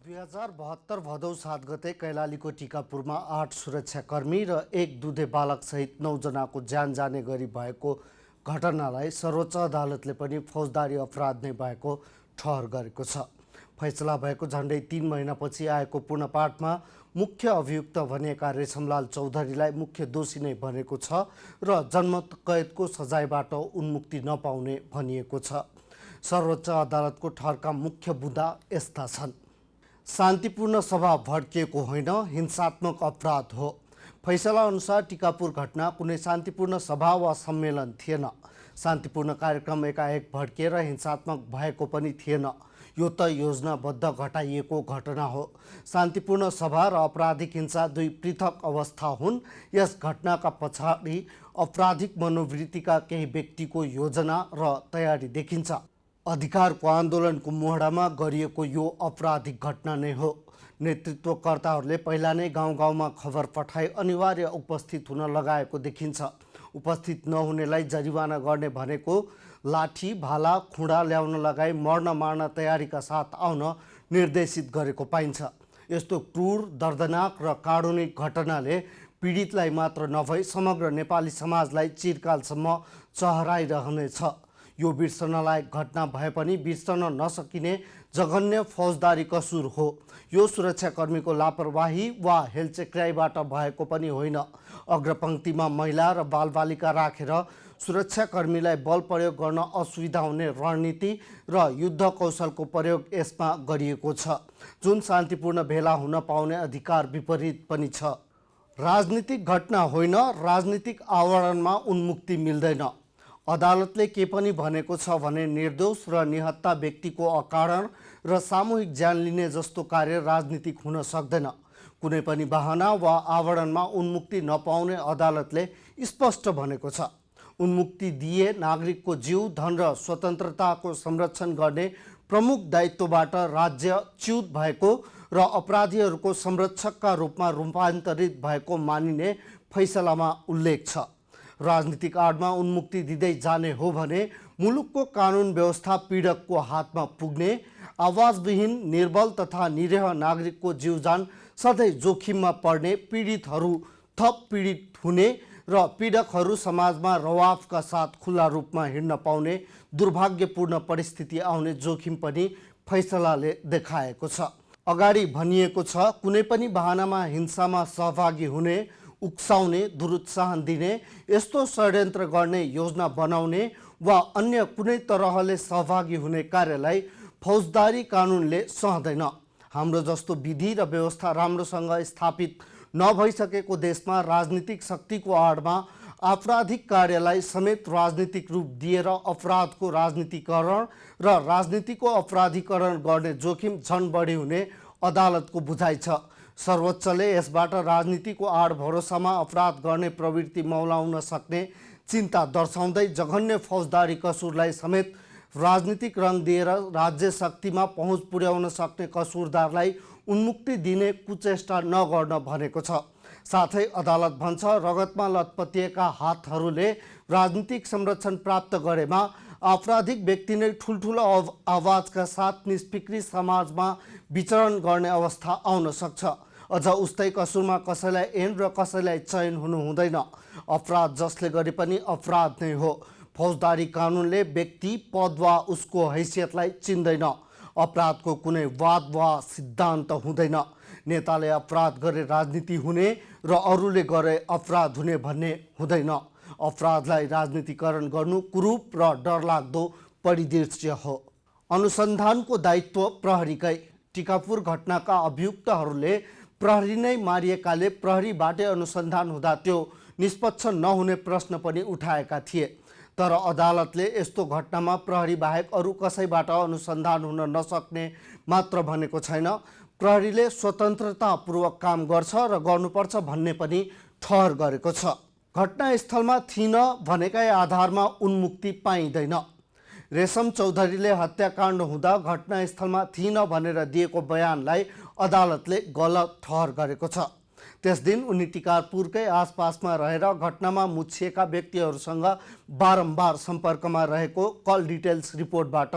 2072 भदौ 7 गते कैलालीको टिकापुरमा 8 सुरक्षाकर्मी र 1 दुधे बालक सहित 9 जनाको ज्यान जाने गरी भएको घटनालाई सर्वोच्च अदालतले पनि फौजदारी अपराध नै भएको ठहर गरेको छ। फैसला भएको झन्डै 3 महिनापछि आएको पूर्णपाठमा मुख्य अभियुक्त भनिएका रेशमलाल चौधरीलाई मुख्य दोषी नै भनेको छ र जन्मत कैदको सजायबाट उन्मुक्ति नपाउने भनिएको छ। सर्वोच्च अदालतको ठहरका मुख्य बुँदा यस्ता छन्। शान्तिपूर्ण सभा भड्किएको होइन, हिंसात्मक अपराध हो। फैसला अनुसार टिकापुर घटना कुनै शान्तिपूर्ण सभा वा सम्मेलन थिएन। शान्तिपूर्ण कार्यक्रम एकाएक भड्किएर हिंसात्मक भएको पनि थिएन। यो त योजनाबद्ध घटाइएको घटना हो। शान्तिपूर्ण सभा र आपराधिक हिंसा दुई पृथक अवस्था हुन्। यस घटनाका पछाडि आपराधिक मनोवृत्तिका केही व्यक्तिको योजना र तयारी देखिन्छ। अधिकारको आन्दोलनको मोहडामा गरिएको यो आपराधिक घटना नै हो। नेतृत्वकर्ताहरूले पहिला नै गाउँ गाउँमा खबर पठाई अनिवार्य उपस्थित हुन लगाएको देखिन्छ। उपस्थित नहुनेलाई जरिवाना गर्ने भनेको लाठी भाला खुँडा ल्याउन लगाई मर्न मार्न तयारीका साथ आउन निर्देशित गरेको पाइन्छ। यस्तो क्रूर दर्दनाक र कारुणिक घटनाले पीडितलाई मात्र नभई समग्र नेपाली समाजलाई चिरकालसम्म चहराइरहनेछ। यो बिर्सन लायक घटना भए पनि बिर्सन नसकिने जघन्य फौजदारी कसुर हो। यो सुरक्षाकर्मीको लापरवाही वा हेलचेक्राइबाट भएको पनि होइन। अग्रपङ्क्तिमा महिला र बालबालिका राखेर सुरक्षाकर्मीलाई बल प्रयोग गर्न असुविधा हुने रणनीति र युद्ध कौशलको प्रयोग यसमा गरिएको छ, जुन शान्तिपूर्ण भेला हुन पाउने अधिकार विपरीत पनि छ। राजनीतिक घटना होइन, राजनीतिक आवरणमा उन्मुक्ति मिल्दैन। अदालतले के पनि भनेको छ भने निर्दोष र निहत्ता व्यक्तिको अकारण र सामूहिक ज्यान लिने जस्तो कार्य राजनीतिक हुन सक्दैन। कुनै पनि बहाना वा आवरणमा उन्मुक्ति नपाउने अदालतले स्पष्ट भनेको छ। उन्मुक्ति दिए नागरिकको जीव, धन र स्वतन्त्रताको संरक्षण गर्ने प्रमुख दायित्वबाट राज्य च्युत भएको र अपराधीहरूको संरक्षकका रूपमा रूपान्तरित भएको मानिने फैसलामा उल्लेख छ। राजनीतिक आडमा उन्मुक्ति दिँदै जाने हो भने मुलुकको कानुन व्यवस्था पीडकको हातमा पुग्ने, आवाजविहीन निर्बल तथा निरीह नागरिकको जीवजान सधैँ जोखिममा पर्ने, पीडितहरू थप पीडित हुने र पीडकहरू समाजमा रवाफका साथ खुला रूपमा हिँड्न पाउने दुर्भाग्यपूर्ण परिस्थिति आउने जोखिम पनि फैसलाले देखाएको छ। अगाडि भनिएको छ, कुनै पनि बहानामा हिंसामा सहभागी हुने, उक्साउने, दुरुत्साहन दिने, यस्तो षड्यन्त्र गर्ने, योजना बनाउने वा अन्य कुनै तरहले सहभागी हुने कार्यलाई फौजदारी कानुनले सहँदैन। हाम्रो जस्तो विधि र व्यवस्था राम्रोसँग स्थापित नभइसकेको देशमा राजनीतिक शक्तिको आडमा आपराधिक कार्यलाई समेत राजनीतिक रूप दिएर अपराधको राजनीतिकरण र राजनीतिको अपराधीकरण गर्ने जोखिम झन बढी हुने अदालतको बुझाइ छ। सर्वोच्चले यसबाट राजनीतिको आड भरोसामा अपराध गर्ने प्रवृत्ति मौलाउन सक्ने चिन्ता दर्शाउँदै जघन्य फौजदारी कसुरलाई समेत राजनीतिक रङ दिएर राज्य शक्तिमा पहुँच पुर्याउन सक्ने कसुरदारलाई उन्मुक्ति दिने कुचेष्टा नगर्न भनेको छ। साथै अदालत भन्छ, रगतमा लतपतिएका हातहरूले राजनीतिक संरक्षण प्राप्त गरेमा आपराधिक व्यक्ति नै ठुल्ठुलो आवाजका साथ निष्फिक्री समाजमा विचरण गर्ने अवस्था आउन सक्छ। अझ उस्तै कसुरमा कसैलाई ऐन र कसैलाई चयन हुनु हुँदैन। अपराध जसले गरे पनि अपराध नै हो। फौजदारी कानुनले व्यक्ति, पद वा उसको हैसियतलाई चिन्दैन। अपराधको कुनै वाद वा सिद्धान्त हुँदैन। नेताले अपराध गरे राजनीति हुने र अरूले गरे अपराध हुने भन्ने हुँदैन। अपराधलाई राजनीतिकरण गर्नु कुरूप र डरलाग्दो परिदृश्य हो। अनुसन्धानको दायित्व प्रहरीकै। टिकापुर घटनाका अभियुक्तहरूले प्रहरी नै मारिएकाले प्रहरीबाटै अनुसन्धान हुँदा त्यो निष्पक्ष नहुने प्रश्न पनि उठाएका थिए। तर अदालतले यस्तो घटनामा प्रहरी बाहेक अरू कसैबाट अनुसन्धान हुन नसक्ने मात्र भनेको छैन, प्रहरीले स्वतन्त्रतापूर्वक काम गर्छ र गर्नुपर्छ भन्ने पनि ठहर गरेको छ। घटनास्थलमा थिइन भनेकै आधारमा उन्मुक्ति पाइँदैन। रेशम चौधरीले हत्याकाण्ड हुँदा घटनास्थलमा थिइन भनेर दिएको बयानलाई अदालतले गलत ठहर गरेको छ। त्यस दिन उनी टिकापुरकै आसपासमा रहेर घटनामा मुछिएका व्यक्तिहरूसँग बारम्बार सम्पर्कमा रहेको कल डिटेल्स रिपोर्टबाट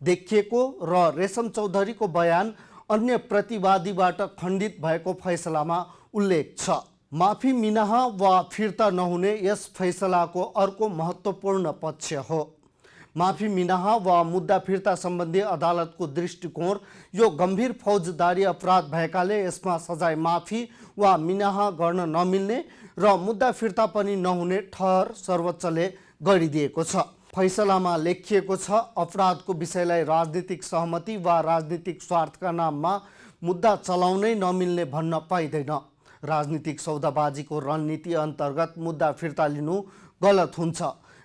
देखिएको र रेशम चौधरीको बयान अन्य प्रतिवादीबाट खण्डित भएको फैसलामा उल्लेख छ। माफी मिनाह वा फिर्ता नहुने यस फैसलाको अर्को महत्त्वपूर्ण पक्ष हो। माफी मिनाह वा मुद्दा फिर्ता सम्बन्धी अदालतको दृष्टिकोण यो गम्भीर फौजदारी अपराध भएकाले यसमा सजाय माफी वा मिनाह गर्न नमिल्ने र मुद्दा फिर्ता पनि नहुने ठहर सर्वोच्चले गरिदिएको छ। फैसलामा लेखिएको छ, अपराधको विषयलाई राजनीतिक सहमति वा राजनीतिक स्वार्थका नाममा मुद्दा चलाउनै नमिल्ने भन्न पाइँदैन। राजनीतिक सौदाबाजीको रणनीति अन्तर्गत मुद्दा फिर्ता लिनु गलत हुन्छ।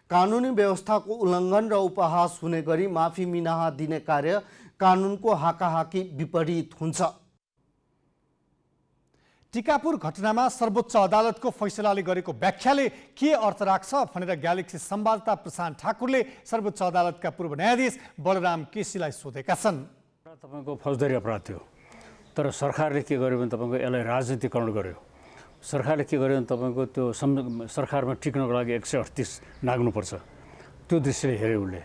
कानुनी व्यवस्थाको उल्लङ्घन र उपहास हुने गरी माफी मिनाह दिने कार्य कानुनको हाकाहाकी विपरीत हुन्छ। टिकापुर घटनामा सर्वोच्च अदालतको फैसलाले गरेको व्याख्याले के अर्थ राख्छ भनेर ग्यालेक्सी संवाददाता प्रशान्त ठाकुरले सर्वोच्च अदालतका पूर्व न्यायाधीश बलराम केसीलाई सोधेका छन्। तपाईको फौजदारी अपराध थियो, तर सरकारले के गर्यो भने तपाईको यसलाई राजनीतिकरण गर्यो। सरकारले के गर्यो भने तपाईको त्यो सरकारमा टिक्नको लागि 138 नाग्नुपर्छ, त्यो दृष्टिले हेऱ्यो उसले।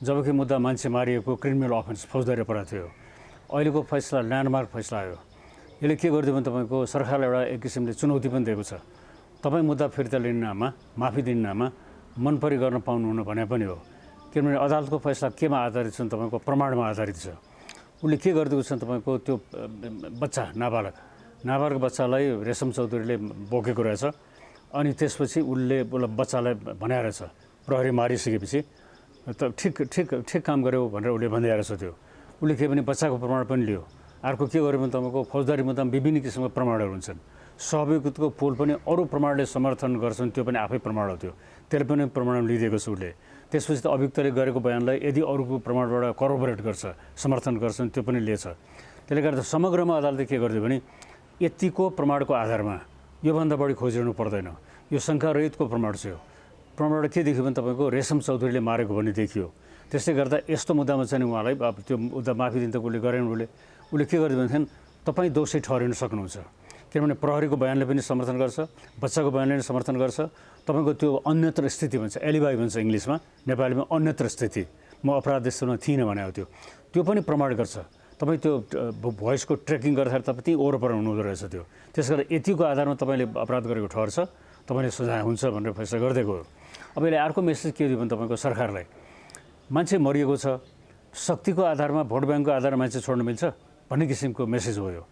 जबकि मुद्दा मान्छे मारिएको क्रिमिनल अफेन्स फौजदारी अपराध थियो। अहिलेको फैसला ल्यान्डमार्क फैसला आयो। यसले के गरिदियो भने तपाईँको सरकारलाई एउटा एक किसिमले चुनौती पनि दिएको छ। तपाईँ मुद्दा फिर्ता लिने नाममा, माफी दिने नाममा मनपरी गर्न पाउनुहुन्न भने पनि हो, किनभने अदालतको फैसला केमा आधारित छ? तपाईँको प्रमाणमा आधारित छ। उसले के गरिदिएको छ तपाईँको त्यो बच्चा नाबालक बच्चालाई रेशम चौधरीले बोकेको रहेछ। अनि त्यसपछि उसले बच्चालाई भनेर छ प्रहरी मारिसकेपछि त ठिक काम गर्यो भनेर उसले भन्दै रहेछ। त्यो उसले के भने बच्चाको प्रमाण पनि लियो। अर्को के गर्यो भने तपाईँको फौजदारी मुद्दामा विभिन्न किसिमका प्रमाणहरू हुन्छन्। सहभागिताको पोल पनि अरू प्रमाणले समर्थन गर्छन्, त्यो पनि आफै प्रमाण हो। त्यसले पनि प्रमाण लिइदिएको छ उसले। त्यसपछि त अभियुक्तले गरेको बयानलाई यदि अरूको प्रमाणबाट करोबोरेट गर्छ, समर्थन गर्छन्, त्यो पनि लिएछ। त्यसले गर्दा समग्रमा अदालतले के गरिदियो भने यतिको प्रमाणको आधारमा योभन्दा बढी खोजिरहनु पर्दैन। यो शङ्कारहितको प्रमाण छ। यो प्रमाणबाट के देखियो भने तपाईँको रेशम चौधरीले मारेको भन्ने देखियो। त्यसले गर्दा यस्तो मुद्दामा चाहिँ उहाँलाई अब त्यो मुद्दा माफी दिन त उसले गरेन। उसले के गरिदियो भनेदेखि तपाईँ दोषी ठहरिन सक्नुहुन्छ, किनभने प्रहरीको बयानले पनि समर्थन गर्छ, बच्चाको बयानले पनि समर्थन गर्छ। तपाईँको त्यो अन्यत्र स्थिति भन्छ, एलिबाई भन्छ इङ्ग्लिसमा, नेपालीमा अन्यत्र स्थिति, म अपराध स्थलमा थिइनँ भने त्यो पनि प्रमाण गर्छ। तपाईँ त्यो भोइसको ट्रेकिङ गर्दाखेरि तपाईँ त्यहीँ वरपर हुनुहुँदो रहेछ। त्यो त्यस कारण यतिको आधारमा तपाईँले अपराध गरेको ठहर्छ, तपाईँले सजाय हुन्छ भनेर फैसला गरिदिएको हो। अब यसले अर्को मेसेज के दियो भने तपाईँको सरकारलाई, मान्छे मरिएको छ, शक्तिको आधारमा, भोट ब्याङ्कको आधारमा मान्छे छोड्न मिल्छ भन्ने किसिमको मेसेज हो यो।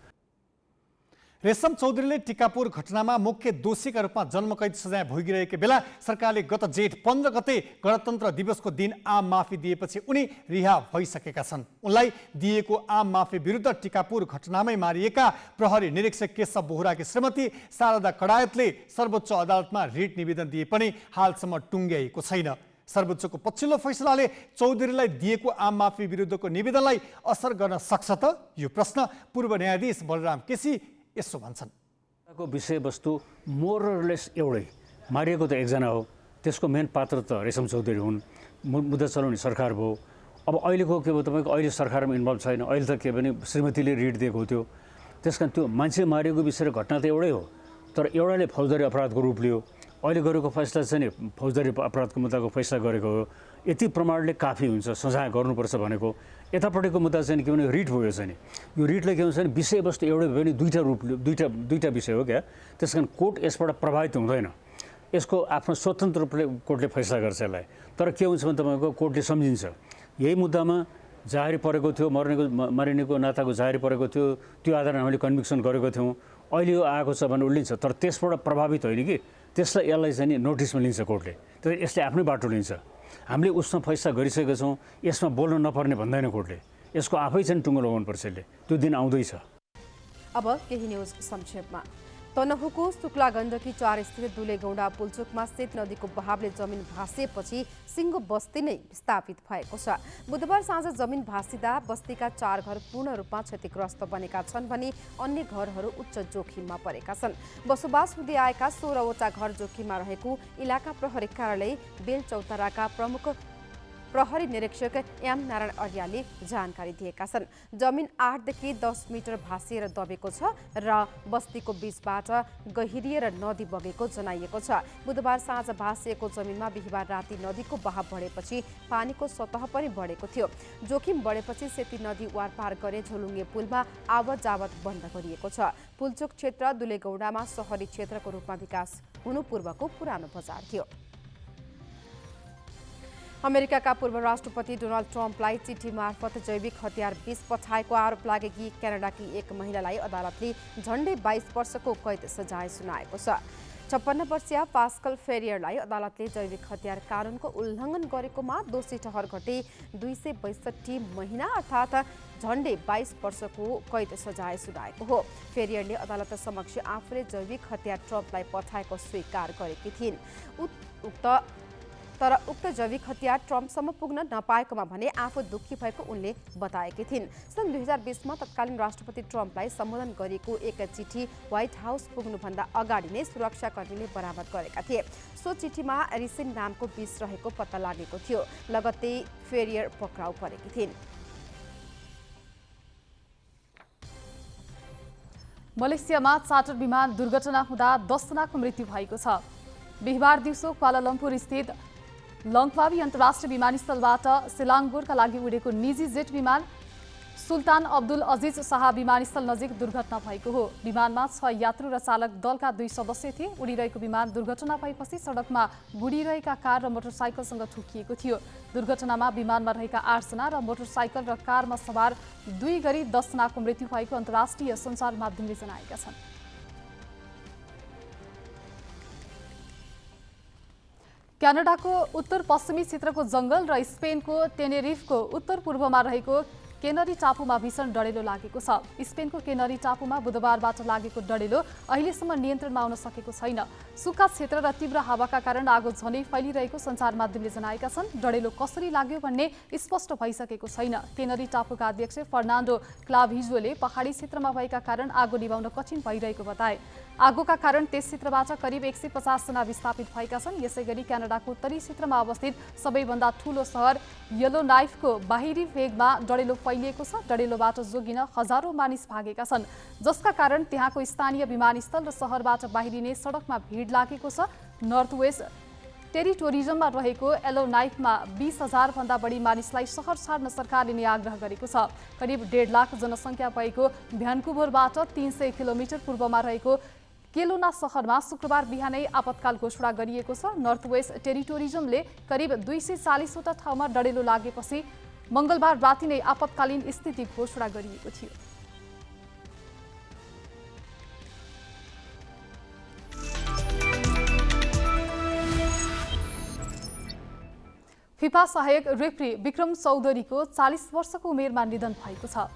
रेशम चौधरीले टिकापुर घटनामा मुख्य दोषीका रूपमा जन्मकैद सजाय भोगिरहेका बेला सरकारले गत जेठ 15 गते गणतन्त्र दिवसको दिन आम माफी दिएपछि उनी रिहा भइसकेका छन्। उनलाई दिएको आम माफी विरुद्ध टिकापुर घटनामै मारिएका प्रहरी निरीक्षक केशव बोहराकी श्रीमती शारदा कडायतले सर्वोच्च अदालतमा रिट निवेदन दिए पनि हालसम्म टुङ्ग्याइएको छैन। सर्वोच्चको पछिल्लो फैसलाले चौधरीलाई दिएको आम माफी विरुद्धको निवेदनलाई असर गर्न सक्छ त? यो प्रश्न पूर्व न्यायाधीश बलराम केसी यसो भन्छन्। विषयवस्तु मोरलेस एउटै, मारिएको त एकजना हो, त्यसको मेन पात्र त रेशम चौधरी हुन्, मुद्दा चलाउने सरकार भयो। अब अहिलेको के भयो तपाईँको, अहिले सरकारमा इन्भल्भ छैन, अहिले त के भने श्रीमतीले रिट दिएको थियो। त्यस कारण त्यो मान्छे मारिएको विषय र घटना त एउटै हो, तर एउटाले फौजदारी अपराधको रूप लियो। अहिले गरेको फैसला चाहिँ नि फौजदारी अपराधको मुद्दाको फैसला गरेको हो। यति प्रमाणले काफी हुन्छ, सजाय गर्नुपर्छ भनेको। यतापट्टिको मुद्दा चाहिँ के भने रिट भयो चाहिँ नि, यो रिटले के हुन्छ भने विषयवस्तु एउटै भयो भने दुईटा विषय हो क्या। त्यस कारण कोर्ट यसबाट प्रभावित हुँदैन, यसको आफ्नो स्वतन्त्र रूपले कोर्टले फैसला गर्छ यसलाई। तर के हुन्छ भने तपाईँको कोर्टले सम्झिन्छ यही मुद्दामा जाहेरी परेको थियो, मारिनेको नाताको जाहेरी परेको थियो, त्यो आधारमा हामीले कन्भिक्सन गरेको थियौँ, अहिले यो आएको छ भने उल्लिन्छ। तर त्यसबाट प्रभावित होइन कि, त्यसलाई यसलाई चाहिँ नि नोटिसमा लिन्छ कोर्टले, तर यसले आफ्नै बाटो लिन्छ। हामीले उसमा फैसला गरिसकेका छौँ, यसमा बोल्न नपर्ने भन्दैन कोर्टले, यसको आफै चाहिँ टुङ्गो लगाउनुपर्छ। यसले त्यो दिन आउँदैछ। अब केही न्युज संक्षेपमा। तनहुको शुक्ला गण्डकी 4 स्थित दुलेगौंडा पुल्चोकमा सेत नदीको बहावले जमिन भासिएपछि सिङ्गो बस्ती नै विस्थापित भएको छ। बुधबार साँझ जमिन भासिँदा बस्तीका 4 घर पूर्ण रूपमा क्षतिग्रस्त बनेका छन् भने अन्य घरहरू उच्च जोखिममा परेका छन्। बसोबास हुँदै आएका 16वटा घर जोखिममा रहेको इलाका प्रहरी कार्यालय बेलचौताराका प्रमुख प्रहरी निरीक्षक एम नारायण अर्यालले जानकारी दिएका छन्। जमिन 8 देखि 10 मिटर भासिएर दबेको छ र बस्तीको बीचबाट गहिरिएर नदी बगेको जनाइएको छ। बुधबार साँझ भासिएको जमिनमा बिहिबार राति नदीको बहाव बढेपछि पानीको सतह पनि बढेको थियो। जोखिम बढेपछि सेती नदी वारपार गर्ने झोलुङ्गे पुलमा आवत जावत बन्द गरिएको छ। पुल्चोक क्षेत्र दुलेगौडामा सहरी क्षेत्रको रूपमा विकास हुनु पूर्वको पुरानो बजार थियो। अमेरिकाका पूर्व राष्ट्रपति डोनाल्ड ट्रम्पलाई चिठी मार्फत जैविक हतियार विष पठाएको आरोप लागेकी क्यानाडाकी एक महिलालाई अदालतले झण्डै 22 वर्षको कैद सजाय सुनाएको छ। 56 वर्षीय पास्कल फेरियरलाई अदालतले जैविक हतियार कानुनको उल्लङ्घन गरेकोमा दोषी ठहर गते 262 महिना अर्थात् झण्डै 22 वर्षको कैद सजाय सुनाएको हो। फेरियरले अदालत समक्ष आफूले जैविक हतियार ट्रम्पलाई पठाएको स्वीकार गरेकी थिइन्। उक्त तर उक्त जैविक हतियार ट्रम्पसम्म पुग्न नपाएकोमा भने आफू दुःखी भएको उनले बताएकी थिइन्। सन् 2020मा तत्कालीन राष्ट्रपति ट्रम्पलाई सम्बोधन गरिएको एक चिठी व्हाइट हाउस पुग्नुभन्दा अगाडि नै सुरक्षाकर्मीले बरामद गरेका थिए। सो चिठीमा रिसिन नामको विष रहेको पत्ता लागेको थियो। लगत्तै फेरियर पक्राउ परेकी थिइन्। मलेसियामा चार्टर विमान दुर्घटना हुँदा 10 जनाको मृत्यु भएको छ। बिहिबार दिउँसो क्वालालम्पुर स्थित लङफावी अन्तर्राष्ट्रिय विमानस्थलबाट सिलाङ्गोरका लागि उडेको निजी जेट विमान सुल्तान अब्दुल अजिज शाह विमानस्थल नजिक दुर्घटना भएको हो। विमानमा 6 यात्रु र चालक दलका 2 सदस्य थिए। उडिरहेको विमान दुर्घटना भएपछि सडकमा गुडिरहेका कार र मोटरसाइकलसँग ठोकिएको थियो। दुर्घटनामा विमानमा रहेका 8 जना र मोटरसाइकल र कारमा सवार 2 गरी 10 जनाको मृत्यु भएको अन्तर्राष्ट्रिय सञ्चार माध्यमले जनाएका छन्। क्यानाडाको उत्तर पश्चिमी क्षेत्रको जंगल र स्पेनको टेनेरिफको उत्तर पूर्वमा रहेको केनरी टापुमा भीषण डढेलो लागेको छ। स्पेनको केनरी टापुमा बुधबारबाट लागेको डढेलो अहिलेसम्म नियन्त्रणमा आउन सकेको छैन। सुक्खा क्षेत्र र तीव्र हावाका कारण आगो झनै फैलिरहेको सञ्चार माध्यमले जनाएका छन्। डढेलो कसरी लाग्यो भन्ने स्पष्ट भइसकेको छैन। केनरी टापुका अध्यक्ष फर्नान्डो क्लाभिजोले पहाडी क्षेत्रमा भएका कारण आगो निभाउन कठिन भइरहेको बताए। आगोका कारण त्यस क्षेत्रबाट करिब 150 जना विस्थापित भएका छन्। यसैगरी क्यानाडाको उत्तरी क्षेत्रमा अवस्थित सबैभन्दा ठूलो शहर येलोनाइफको बाहिरी भेगमा डढेलो फैलिएको छ। डढेलोबाट जोगिन हजारौं मानिस भागेका छन्, जसका कारण त्यहाँको स्थानीय विमानस्थल र शहरबाट बाहिरिने सडकमा भिड लागेको छ। नर्थ वेस्ट टेरिटोरिजममा रहेको येलोनाइफमा 20,000 भन्दा बढी मानिसलाई शहर छाड्न सरकारले नै आग्रह गरेको छ। करिब 1.5 लाख जनसङ्ख्या भएको भ्यान्कुभरबाट 300 किलोमिटर पूर्वमा रहेको केलोना शहरमा शुक्रबार बिहानै आपतकाल घोषणा गरिएको छ। नर्थ वेस्ट टेरिटोरिजमले करिब 240 वटा ठाउँमा डढेलो लागेपछि मंगलबार राति नै आपतकालीन स्थिति घोषणा गरिएको थियो। फिफा सहायक रेफ्री विक्रम चौधरीको 40 वर्षको उमेरमा निधन भएको छ।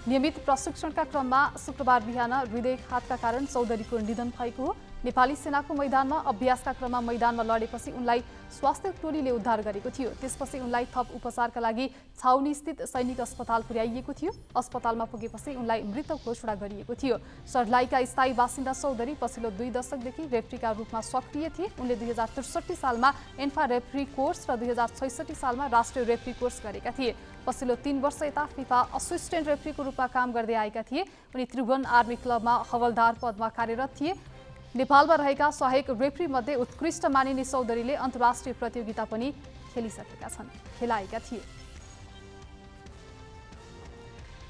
नियमित प्रशिक्षणका क्रममा शुक्रबार बिहान हृदयाघातका कारण चौधरीको निधन भएको हो। नेपाली सेनाको मैदानमा अभ्यासका क्रममा मैदानमा लडेपछि उनलाई स्वास्थ्य टोलीले उद्धार गरेको थियो। त्यसपछि उनलाई थप उपचारका लागि छाउनीस्थित सैनिक अस्पताल पुर्याइएको थियो। अस्पतालमा पुगेपछि उनलाई मृत घोषणा गरिएको थियो। सर्लाहीका स्थायी बासिन्दा चौधरी पछिल्लो 2 दशकदेखि रेफ्रीका रूपमा सक्रिय थिए। उनले 2063 सालमा एन्फा रेफ्री कोर्स र 2066 सालमा राष्ट्रिय रेफ्री कोर्स गरेका थिए। पछिल्लो 3 वर्ष यता फिफा असिस्टेन्ट रेफ्रीको रूपमा काम गर्दै आएका थिए। उनी त्रिभुवन आर्मी क्लबमा हवलदार पदमा कार्यरत थिए। नेपालमा रहेका सहायक रेफ्री मध्ये उत्कृष्ट मानिने चौधरीले अन्तर्राष्ट्रिय प्रतियोगिता पनि खेलाएका थिए।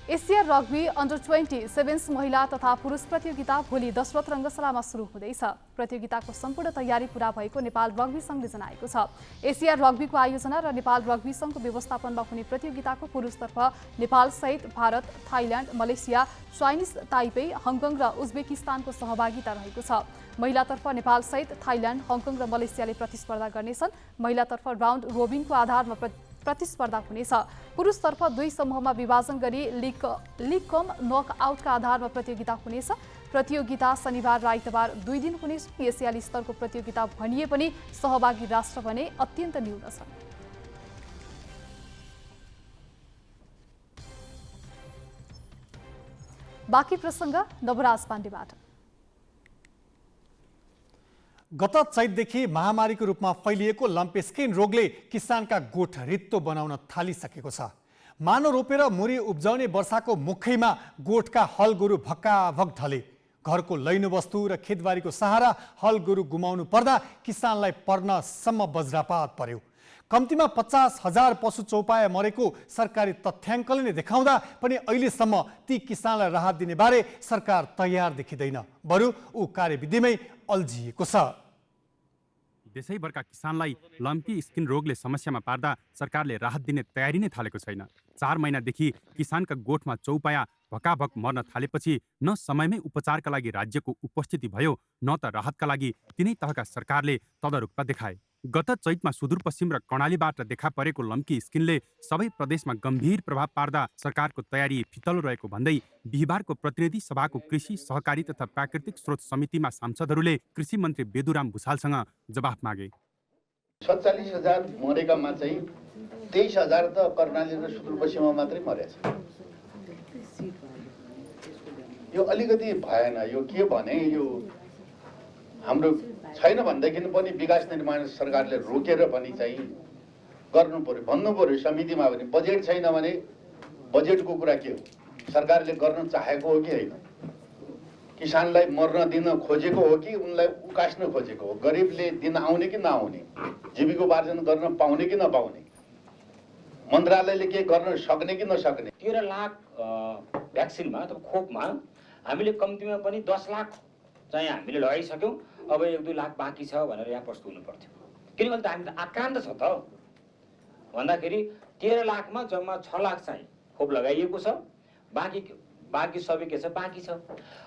एसिया रग्बी अन्डर 20 सेभेन्स महिला तथा पुरुष प्रतियोगिता भोलि दशरथ रङ्गशालामा सुरु हुँदैछ। प्रतियोगिताको सम्पूर्ण तयारी पूरा भएको नेपाल रग्बी सङ्घले जनाएको छ। एसिया रग्बीको आयोजना र नेपाल रग्बी सङ्घको व्यवस्थापनमा हुने प्रतियोगिताको पुरुषतर्फ नेपालसहित Bharat, Thailand, Malaysia, Chinese Taipei, Hong Kong र उज्बेकिस्तानको सहभागिता रहेको छ। महिलातर्फ नेपालसहित थाइल्यान्ड, हङकङ र मलेसियाले प्रतिस्पर्धा गर्नेछन्। महिलातर्फ राउन्ड रोबिनको आधारमा प्रतिस्पर्धा हुनेछ। पुरुषतर्फ 2 समूहमा विभाजन गरी लिग कम नकआउटका आधारमा प्रतियोगिता हुनेछ। प्रतियोगिता शनिबार र आइतबार 2 दिन हुनेछ। एसियाली स्तरको प्रतियोगिता भनिए पनि सहभागी राष्ट्र भने अत्यन्त न्यून छन्। बाँकी प्रसङ्ग नवराज पाण्डेबाट। गत चैतदेखि महामारीको रूपमा फैलिएको लम्पी स्किन रोगले किसानका गोठ रित्तो बनाउन थालिसकेको छ। मानो रोपेर मुरी उब्जाउने वर्षाको मुखैमा गोठका हल गोरु भक्काभक ढले। घरको लैनो वस्तु र खेतबारीको सहारा हल गोरु गुमाउनु पर्दा किसानलाई पर्नसम्म वज्रपात पर्यो। कम्तीमा 50,000 पशु चौपाया मरेको सरकारी तथ्याङ्कले नै देखाउँदा पनि अहिलेसम्म ती किसानलाई राहत दिने बारे सरकार तयार देखिँदैन। बरु ऊ कार्यविधिमै अल्झिएको छ। देशैभरका किसानलाई लम्पी स्किन रोगले समस्यामा पार्दा सरकारले राहत दिने तयारी नै थालेको छैन। 4 महिनादेखि किसानका गोठमा चौपाया भकाभक मर्न थालेपछि न समयमै उपचारका लागि राज्यको उपस्थिति भयो, न त राहतका लागि तिनै तहका सरकारले तदारुकता देखाए। गत चैतमा सुदूरपश्चिम र कर्णालीबाट देखा परेको लम्की स्किनले सबै प्रदेशमा गम्भीर प्रभाव पार्दा सरकारको तयारी फितलो रहेको भन्दै बिहिबारको प्रतिनिधि सभाको कृषि, सहकारी तथा प्राकृतिक स्रोत समितिमा सांसदहरूले कृषि मन्त्री बेदुराम भुषालसँग जवाफ मागे। 47,000 मरेकामा चाहिँ 23,000 त कर्णाली र सुदूरपश्चिममा मात्रै मरेछ। यो अलिकति भएन। यो के भने यो हाम्रो छैन भनेदेखि पनि विकास निर्माण सरकारले रोकेर पनि चाहिँ गर्नु पर्यो, भन्नु पर्यो समितिमा पनि। बजेट छैन भने बजेटको कुरा के हो? सरकारले गर्न चाहेको हो कि होइन? किसानलाई मर्न दिन खोजेको हो कि उनलाई उकास्न खोजेको हो? गरिबले दिन आउने कि नआउने? जीविकोपार्जन गर्न पाउने कि नपाउने? मन्त्रालयले के गर्न सक्ने कि नसक्ने? 13 लाख भ्याक्सिनमा अथवा खोपमा हामीले कम्तीमा पनि 10 लाख चाहिँ हामीले लगाइसक्यौँ। अब 1-2 लाख बाँकी छ भनेर यहाँ प्रस्तुत हुनु पर्थ्यो। किनभने त हामी त आक्रान्त छ त भन्दाखेरि 13 लाखमा जम्मा 6 लाख चाहिँ खोप लगाइएको छ। बाँकी सबै के छ? बाँकी छ।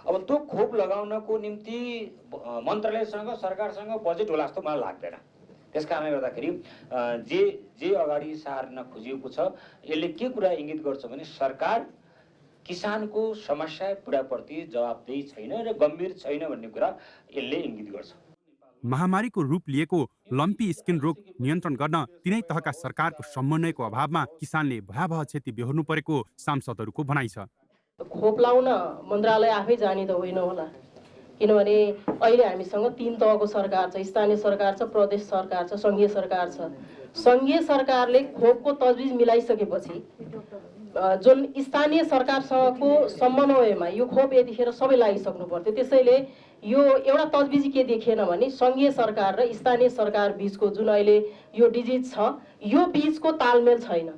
अब त्यो खोप लगाउनको निम्ति मन्त्रालयसँग सरकारसँग बजेट होला जस्तो मलाई लाग्दैन। त्यस कारणले गर्दाखेरि जे अगाडि सार्न खोजिएको छ यसले के कुरा इङ्गित गर्छ भने सरकार किसानको समस्या पीडाप्रति जवाबदेही छैन र गम्भीर छैन भन्ने कुरा यसले इङ्गित गर्छ। महामारीको रूप लिएको लम्पी स्किन रोग नियन्त्रण गर्न तिनै तहका सरकारको समन्वयको अभावमा किसानले भयावह क्षति बेहोर्नु परेको सांसदहरूको भनाइ छ। खोप लाउन मन्त्रालय आफै जाने त होइन होला, किनभने अहिले हामीसँग 3 तहको सरकार छ। स्थानीय सरकार छ, प्रदेश सरकार छ, सङ्घीय सरकार छ। सङ्घीय सरकारले खोपको तजविज मिलाइसकेपछि जुन स्थानीय सरकारसँगको समन्वयमा यो खोप यतिखेर सबै लगाइसक्नु पर्थ्यो। त्यसैले यो एउटा तजविज के देखिएन भने सङ्घीय सरकार र स्थानीय सरकार बीचको जुन अहिले यो डिजिज छ यो बीचको तालमेल छैन।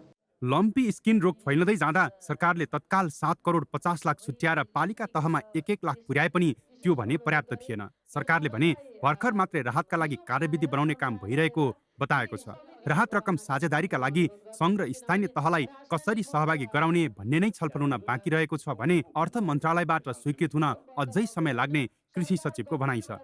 लम्पी स्किन रोग फैलदै जाँदा सरकारले तत्काल 7 करोड 50 लाख छुट्याएर पालिका तहमा 1-1 लाख पुर्याए पनि त्यो भने पर्याप्त थिएन। सरकारले भने भर्खर मात्रै राहतका लागि कार्यविधि बनाउने काम भइरहेको बताएको छ। राहत रकम साझेदारीका लागि सङ्घ र स्थानीय तहलाई कसरी सहभागी गराउने भन्ने नै छलफल हुन बाँकी रहेको छ भने अर्थ मन्त्रालयबाट स्वीकृत हुन अझै समय लाग्ने कृषि सचिवको भनाइ छ।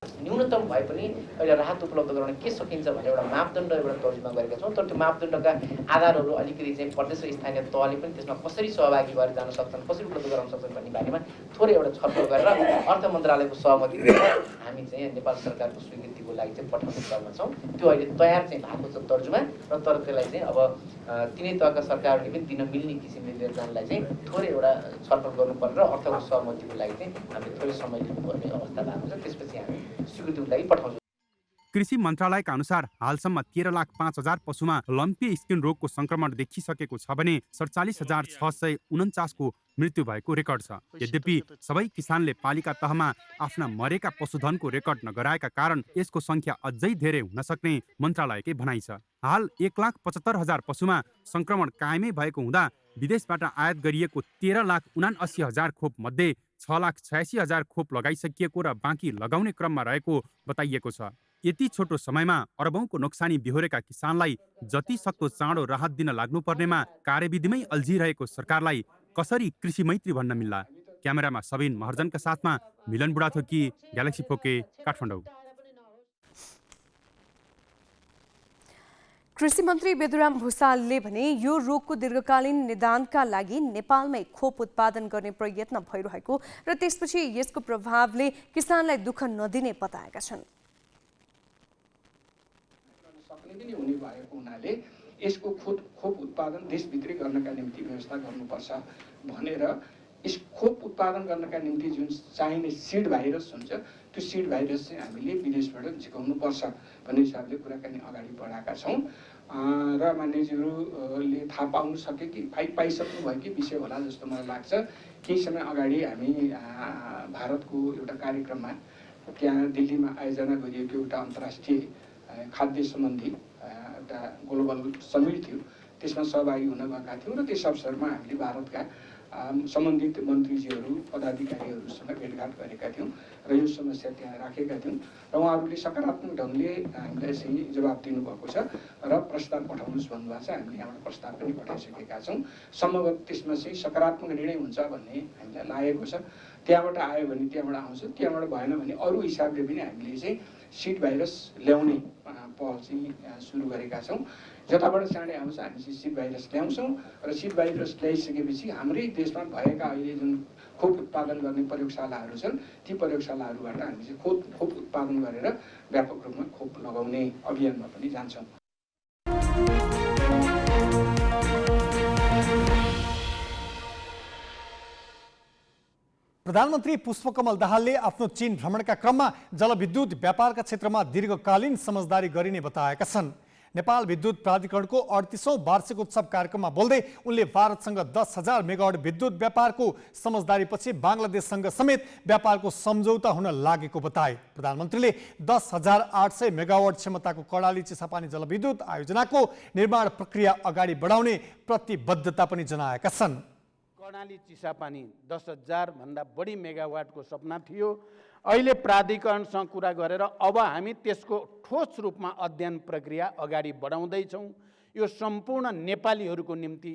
न्यूनतम भए पनि अहिले राहत उपलब्ध गराउन के सकिन्छ भन्ने एउटा मापदण्ड एउटा तर्जुमा गरेका छौँ। तर त्यो मापदण्डका आधारहरू अलिकति चाहिँ प्रदेश र स्थानीय तहले पनि त्यसमा कसरी सहभागी भएर जान सक्छन्, कसरी उपलब्ध गराउन सक्छन् भन्ने बारेमा थोरै एउटा छलफल गरेर अर्थ मन्त्रालयको सहमति हामी चाहिँ नेपाल सरकारको स्वीकृतिको लागि चाहिँ पठाउने क्रममा छौँ। त्यो अहिले तयार चाहिँ भएको छ तर्जुमा र तर त्यसलाई चाहिँ अब तिनै तहका सरकारहरूले पनि दिन मिल्ने किसिमले लिएर जानलाई चाहिँ थोरै एउटा छलफल गर्नुपर्ने र अर्थको सहमतिको लागि चाहिँ हामीले थोरै समय लिनुपर्ने अवस्था भएको छ। त्यसपछि हामी स्वीकृतिको लागि पठाउँछौँ। कृषि मन्त्रालयका अनुसार हालसम्म 13,05,000 पशुमा लम्पी स्किन रोगको संक्रमण देखिसकेको छ भने 47,649 को मृत्यु भएको रेकर्ड छ। यद्यपि सबै किसानले पालिका तहमा आफ्ना मरेका पशुधनको रेकर्ड नगराएका कारण यसको संख्या अझै धेरै हुन सक्ने मन्त्रालयकै भनाइ छ। हाल 1,75,000 पशुमा संक्रमण कायमै भएको हुँदा विदेशबाट आयात गरिएको 13,79,000 खोप मध्ये 6,86,000 खोप लगाइसकिएको र बाँकी लगाउने क्रममा रहेको बताइएको छ। यति छोटो समयमा अरबौंको नोक्सानी बिहोरेका किसानलाई जति सक्दो चाँडो राहत दिन लाग्नुपर्नेमा कार्यविधिमै अल्झिरहेको सरकारलाई कसरी कृषि मैत्री भन्न मिल्ला? क्यामेरामा सबिन महर्जनका साथमा मिलन बुढाथोकी, ग्यालेक्सी फोके, काठमाडौँ। कृषि मन्त्री बेदुराम भुसालले भने यो रोगको दीर्घकालीन निदानका लागि नेपालमै खोप उत्पादन गर्ने प्रयत्न भइरहेको र त्यसपछि यसको प्रभावले किसानलाई दुःख नदिने बताएका छन्। हुने भएको हुनाले यसको खोप उत्पादन देशभित्रै गर्नका निम्ति व्यवस्था गर्नुपर्छ भनेर यस खोप उत्पादन गर्नका निम्ति जुन चाहिने सिड भाइरस हुन्छ त्यो सिड भाइरस चाहिँ हामीले विदेशबाट झिकाउनुपर्छ भन्ने हिसाबले कुराकानी अगाडि बढाएका छौँ र मान्यज्यूहरूले थाहा पाउनु सके कि पाइसक्नु भयो कि विषय होला जस्तो मलाई लाग्छ। केही समय अगाडि हामी भारतको एउटा कार्यक्रममा त्यहाँ दिल्लीमा आयोजना गरिएको एउटा अन्तर्राष्ट्रिय खाद्य सम्बन्धी एउटा ग्लोबल समिट थियो, त्यसमा सहभागी हुन गएका थियौँ र त्यस अवसरमा हामीले भारतका सम्बन्धित मन्त्रीजीहरू पदाधिकारीहरूसँग भेटघाट गरेका थियौँ र यो समस्या त्यहाँ राखेका थियौँ र उहाँहरूले सकारात्मक ढङ्गले हामीलाई चाहिँ जवाब दिनुभएको छ र प्रस्ताव पठाउनुहोस् भन्नुभएको छ। हामीले यहाँबाट प्रस्ताव पनि पठाइसकेका छौँ। सम्भवतः त्यसमा चाहिँ सकारात्मक निर्णय हुन्छ भन्ने हामीलाई लागेको छ। त्यहाँबाट आयो भने त्यहाँबाट आउँछ, त्यहाँबाट भएन भने अरू हिसाबले पनि हामीले चाहिँ सिड भाइरस ल्याउने पहल चाहिँ सुरु गरेका छौँ। जताबाट चाँडै आउँछ हामी चाहिँ सिड भाइरस ल्याउँछौँ र सिड भाइरस ल्याइसकेपछि हाम्रै देशमा भएका अहिले जुन खोप उत्पादन गर्ने प्रयोगशालाहरू छन् ती प्रयोगशालाहरूबाट हामी चाहिँ खोप उत्पादन गरेर व्यापक रूपमा खोप लगाउने अभियानमा पनि जान्छौँ। प्रधानमन्त्री पुष्पकमल दाहालले आफ्नो चीन भ्रमणका क्रममा जलविद्युत व्यापारका क्षेत्रमा दीर्घकालीन समझदारी गरिने बताएका छन्। नेपाल विद्युत प्राधिकरणको 38औं वार्षिक उत्सव कार्यक्रममा बोल्दै उनले भारतसँग 10,000 मेगावाट विद्युत व्यापारको समझदारीपछि बांग्लादेशसँग समेत व्यापारको सम्झौता हुन लागेको बताए। प्रधानमन्त्रीले 10,800 मेगावाट क्षमताको कर्णाली चिसापानी जलविद्युत आयोजनाको निर्माण प्रक्रिया अगाडि बढाउने प्रतिबद्धता पनि जनाएका छन्। कर्णाली चिसापानी 10,000 भन्दा बढी मेगावाटको सपना थियो। अहिले प्राधिकरणसँग कुरा गरेर अब हामी त्यसको ठोस रूपमा अध्ययन प्रक्रिया अगाडि बढाउँदैछौँ। यो सम्पूर्ण नेपालीहरूको निम्ति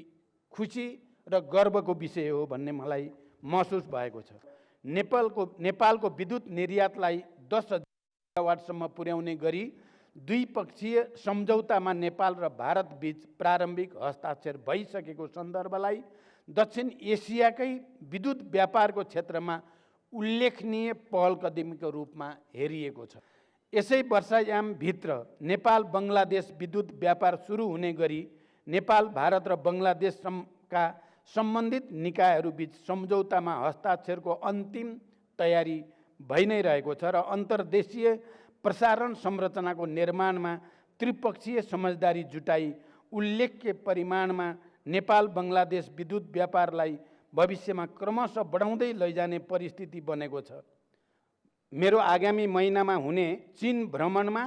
खुसी र गर्वको विषय हो भन्ने मलाई महसुस भएको छ। नेपालको विद्युत निर्यातलाई 10,000 मेगावाटसम्म पुर्याउने गरी द्विपक्षीय सम्झौतामा नेपाल र भारत बीच प्रारम्भिक हस्ताक्षर भइसकेको सन्दर्भलाई दक्षिण एसियाकै विद्युत व्यापारको क्षेत्रमा उल्लेखनीय पहल कदमीको रूपमा हेरिएको छ। यसै वर्षायामभित्र नेपाल बङ्गलादेश विद्युत व्यापार सुरु हुने गरी नेपाल भारत र बङ्गलादेशका सम्बन्धित निकायहरूबीच सम्झौतामा हस्ताक्षरको अन्तिम तयारी भइ नै रहेको छ र अन्तर्देशीय प्रसारण संरचनाको निर्माणमा त्रिपक्षीय समझदारी जुटाई उल्लेख्य परिमाणमा नेपाल बङ्गलादेश विद्युत व्यापारलाई भविष्यमा क्रमशः बढाउँदै लैजाने परिस्थिति बनेको छ। मेरो आगामी महिनामा हुने चीन भ्रमणमा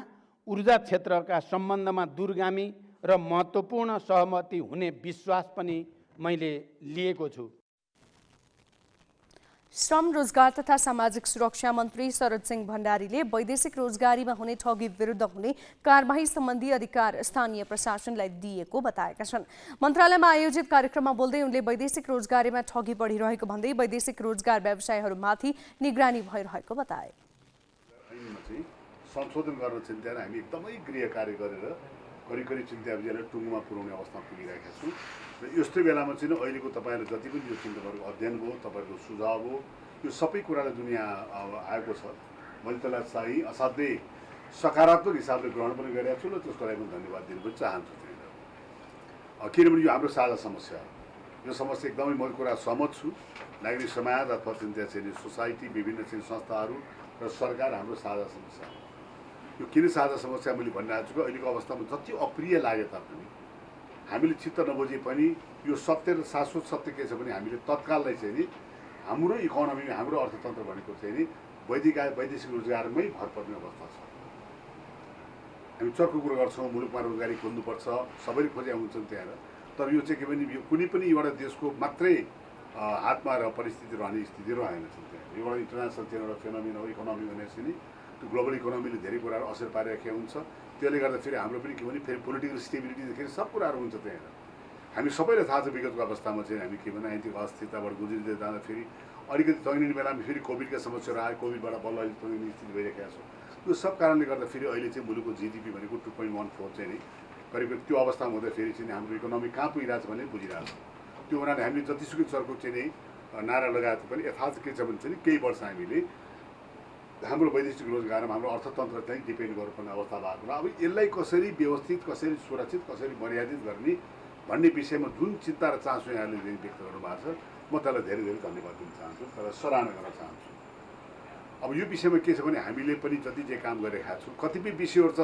ऊर्जा क्षेत्रका सम्बन्धमा दूरगामी र महत्त्वपूर्ण सहमति हुने विश्वास पनि मैले लिएको छु। श्रम रोजगार तथा सामाजिक सुरक्षा मन्त्री शरद सिंह भण्डारीले वैदेशिक रोजगारीमा हुने ठगी विरुद्ध हुने कारबाही सम्बन्धी अधिकार स्थानीय प्रशासनलाई दिएको बताएका छन्। मन्त्रालयमा आयोजित कार्यक्रममा बोल्दै उनले वैदेशिक रोजगारीमा ठगी बढिरहेको भन्दै वैदेशिक रोजगार व्यवसायहरूमाथि निगरानी भइरहेको बताए। संशोधन गर्न चिन्ता हामी एकदमै गृह कार्य गरेर करिब चिन्ता विषयलाई टुङ्गोमा पुर्याउने अवस्थामा पुगिरहेका छौँ र यस्तो बेलामा चाहिँ अहिलेको तपाईँहरू जति पनि यो चिन्ताहरूको अध्ययन भयो, तपाईँहरूको सुझाव हो, यो सबै कुरालाई दुनियाँ आएको छ। मैले त्यसलाई चाहिँ असाध्यै सकारात्मक हिसाबले ग्रहण पनि गरिरहेको छु र त्यसको लागि पनि धन्यवाद दिन पनि चाहन्छु। किनभने यो हाम्रो साझा समस्या हो। यो समस्या एकदमै म कुरा सहमत छु। नागरिक समाज अथवा चाहिँ सोसाइटी, विभिन्न चाहिँ संस्थाहरू र सरकार हाम्रो साझा समस्या हो। यो किन साझा समस्या मैले भनिरहेको छु कि अहिलेको अवस्थामा जति अप्रिय लागे तापनि हामीले चित्त नबुझे पनि यो सत्य र शाश्वत सत्य के छ भने हामीले तत्काललाई चाहिँ नि हाम्रो इकोनोमी, हाम्रो अर्थतन्त्र भनेको चाहिँ नि वैदेशिक रोजगारमै भर पर्ने अवस्था छ। हामी चर्को कुरो गर्छौँ, मुलुकमा रोजगारी खोज्नुपर्छ, सबैले खोज्या हुन्छन् त्यहाँ। तर यो चाहिँ के भने कुनै पनि एउटा देशको मात्रै हातमा र परिस्थिति रहने स्थिति रहेन त्यहाँ। एउटा इन्टरनेसनल चाहिँ एउटा फेनोमिन हो इकोनोमी भनेपछि नि त्यो ग्लोबल इकोनोमीले धेरै कुराहरू असर पारिरहेको हुन्छ। त्यसले गर्दा फेरि हाम्रो पनि के भने फेरि पोलिटिकल स्टेबिलिटीदेखि सब कुराहरू हुन्छ त्यहाँ। हामी सबैलाई थाहा छ विगतको अवस्थामा चाहिँ हामी के भने आर्थिक अस्थिरताबाट गुज्रिँदै जाँदा फेरि अलिकति तगिने बेलामा फेरि कोभिडका समस्याहरू आयो, कोभिडबाट बल्ल अहिले तगिने स्थिति भइरहेको छ। त्यो सब कारणले गर्दा फेरि अहिले चाहिँ मुलुकको जिडिपी भनेको 2.14 चाहिँ नि करिब त्यो अवस्थामा हुँदा फेरि चाहिँ हाम्रो इकोनोमी कहाँ पुगिरहेको छ भने बुझिरहेको छ। त्यो हुनाले हामीले जतिसुकै चर्को चाहिँ नि नारा लगाएको पनि यथार्थ के छ भने चाहिँ केही वर्ष हामीले हाम्रो वैदेशिक रोजगारमा हाम्रो अर्थतन्त्र चाहिँ डिपेन्ड गर्नुपर्ने अवस्था भएको र अब यसलाई कसरी व्यवस्थित, कसरी सुरक्षित, कसरी मर्यादित गर्ने भन्ने विषयमा जुन चिन्ता र चासो यहाँले व्यक्त गर्नुभएको छ, म त्यसलाई धेरै धेरै धन्यवाद दिन चाहन्छु, त्यसलाई सराहना गर्न चाहन्छु। अब यो विषयमा के छ भने हामीले पनि जति चाहिँ काम गरिरहेका छौँ, कतिपय विषयहरू छ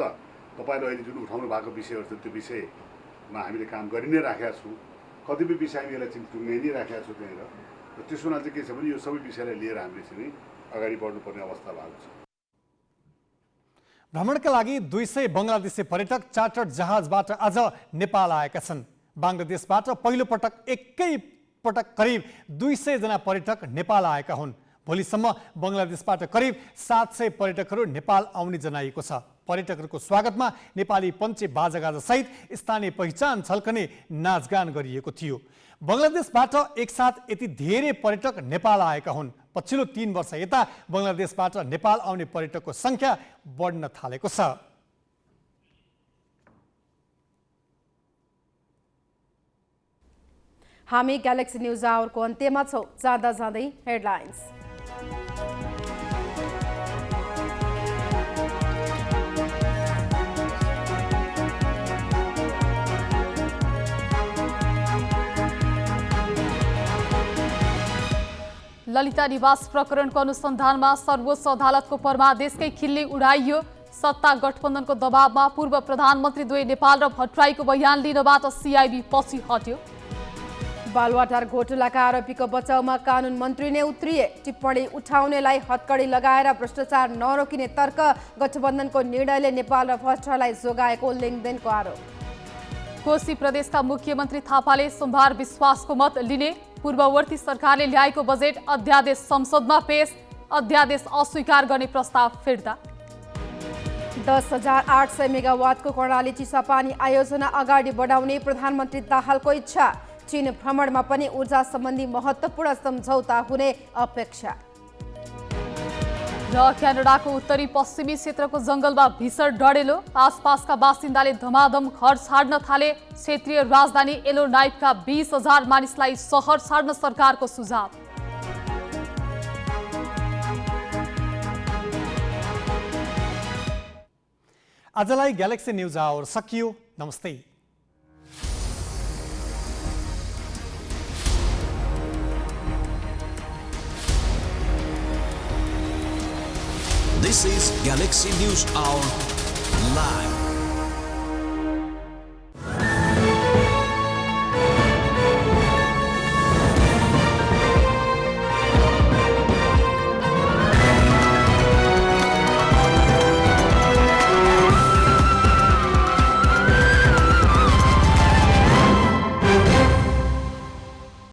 तपाईँले अहिले जुन उठाउनु भएको विषयहरू छ त्यो विषयमा हामीले काम गरि नै राखेका छौँ। कतिपय विषय हामी यसलाई चाहिँ टुङ्गाइ नै राखेका छौँ त्यहाँनिर। र त्यसो हुनाले चाहिँ के छ भने यो सबै विषयलाई लिएर हामीले चाहिँ अगाडि बढ्नुपर्ने अवस्था भएको छ। भ्रमणका लागि 200 बङ्गलादेशी पर्यटक चार्टर्ड जहाजबाट आज नेपाल आएका छन्। बांग्लादेशबाट पहिलो पटक एकैपटक करिब 200 जना पर्यटक नेपाल आएका हुन्। भोलिसम्म बङ्गलादेशबाट करिब 700 पर्यटकहरू नेपाल आउने जनाइएको छ। पर्यटकहरूको स्वागतमा नेपाली पञ्चे बाजागाजा सहित स्थानीय पहिचान झल्कने नाचगान गरिएको थियो। बङ्गलादेशबाट एकसाथ यति धेरै पर्यटक नेपाल आएका हुन्। पछिल्लो 3 वर्ष यता बङ्गलादेशबाट नेपाल आउने पर्यटकको संख्या बढ्न थालेको छ। हामी ग्यालेक्सी न्युज आवरको अन्त्यमा छौँ। जाँदा जाँदै हेडलाइन्स। ललिता निवास प्रकरणको अनुसन्धानमा सर्वोच्च अदालतको परमादेशकै खिल्ली उडाइयो। सत्ता गठबन्धनको दबावमा पूर्व प्रधानमन्त्री द्वय नेपाल र भट्टराईको बयान लिनबाट सिआइबी पछि हट्यो। बालुवाटार घोटालाका आरोपीको बचाउमा कानुन मन्त्री नै उत्रिए। टिप्पणी उठाउनेलाई हतकडी लगाएर भ्रष्टाचार नरोकिने तर्क। गठबन्धनको निर्णयले नेपाल र भट्टराईलाई जोगाएको लेनदेनको आरोप। कोशी प्रदेशका मुख्यमन्त्री थापाले सोमबार विश्वासको मत लिने। पूर्ववर्ती सरकारले ल्याएको बजेट अध्यादेश संसदमा पेश। अध्यादेश अस्वीकार गर्ने प्रस्ताव फिर्ता। 10,800 मेगावाटको कर्णाली चिसापानी आयोजना अगाडि बढाउने प्रधानमन्त्री दाहालको इच्छा। चीन भ्रमणमा पनि ऊर्जा सम्बन्धी महत्त्वपूर्ण सम्झौता हुने अपेक्षा। र क्यानाडाको उत्तरी पश्चिमी क्षेत्रको जंगलमा भीषण डढेलो। आसपासका बासिन्दाले धमाधम घर छाड्न थाले। क्षेत्रीय राजधानी येलोनाइटका 20,000 मानिसलाई सहर छाड्न सरकारको सुझाव। आजलाई ग्यालेक्सी न्युज आवर सकियो। नमस्ते। This is Galaxy News Hour Live.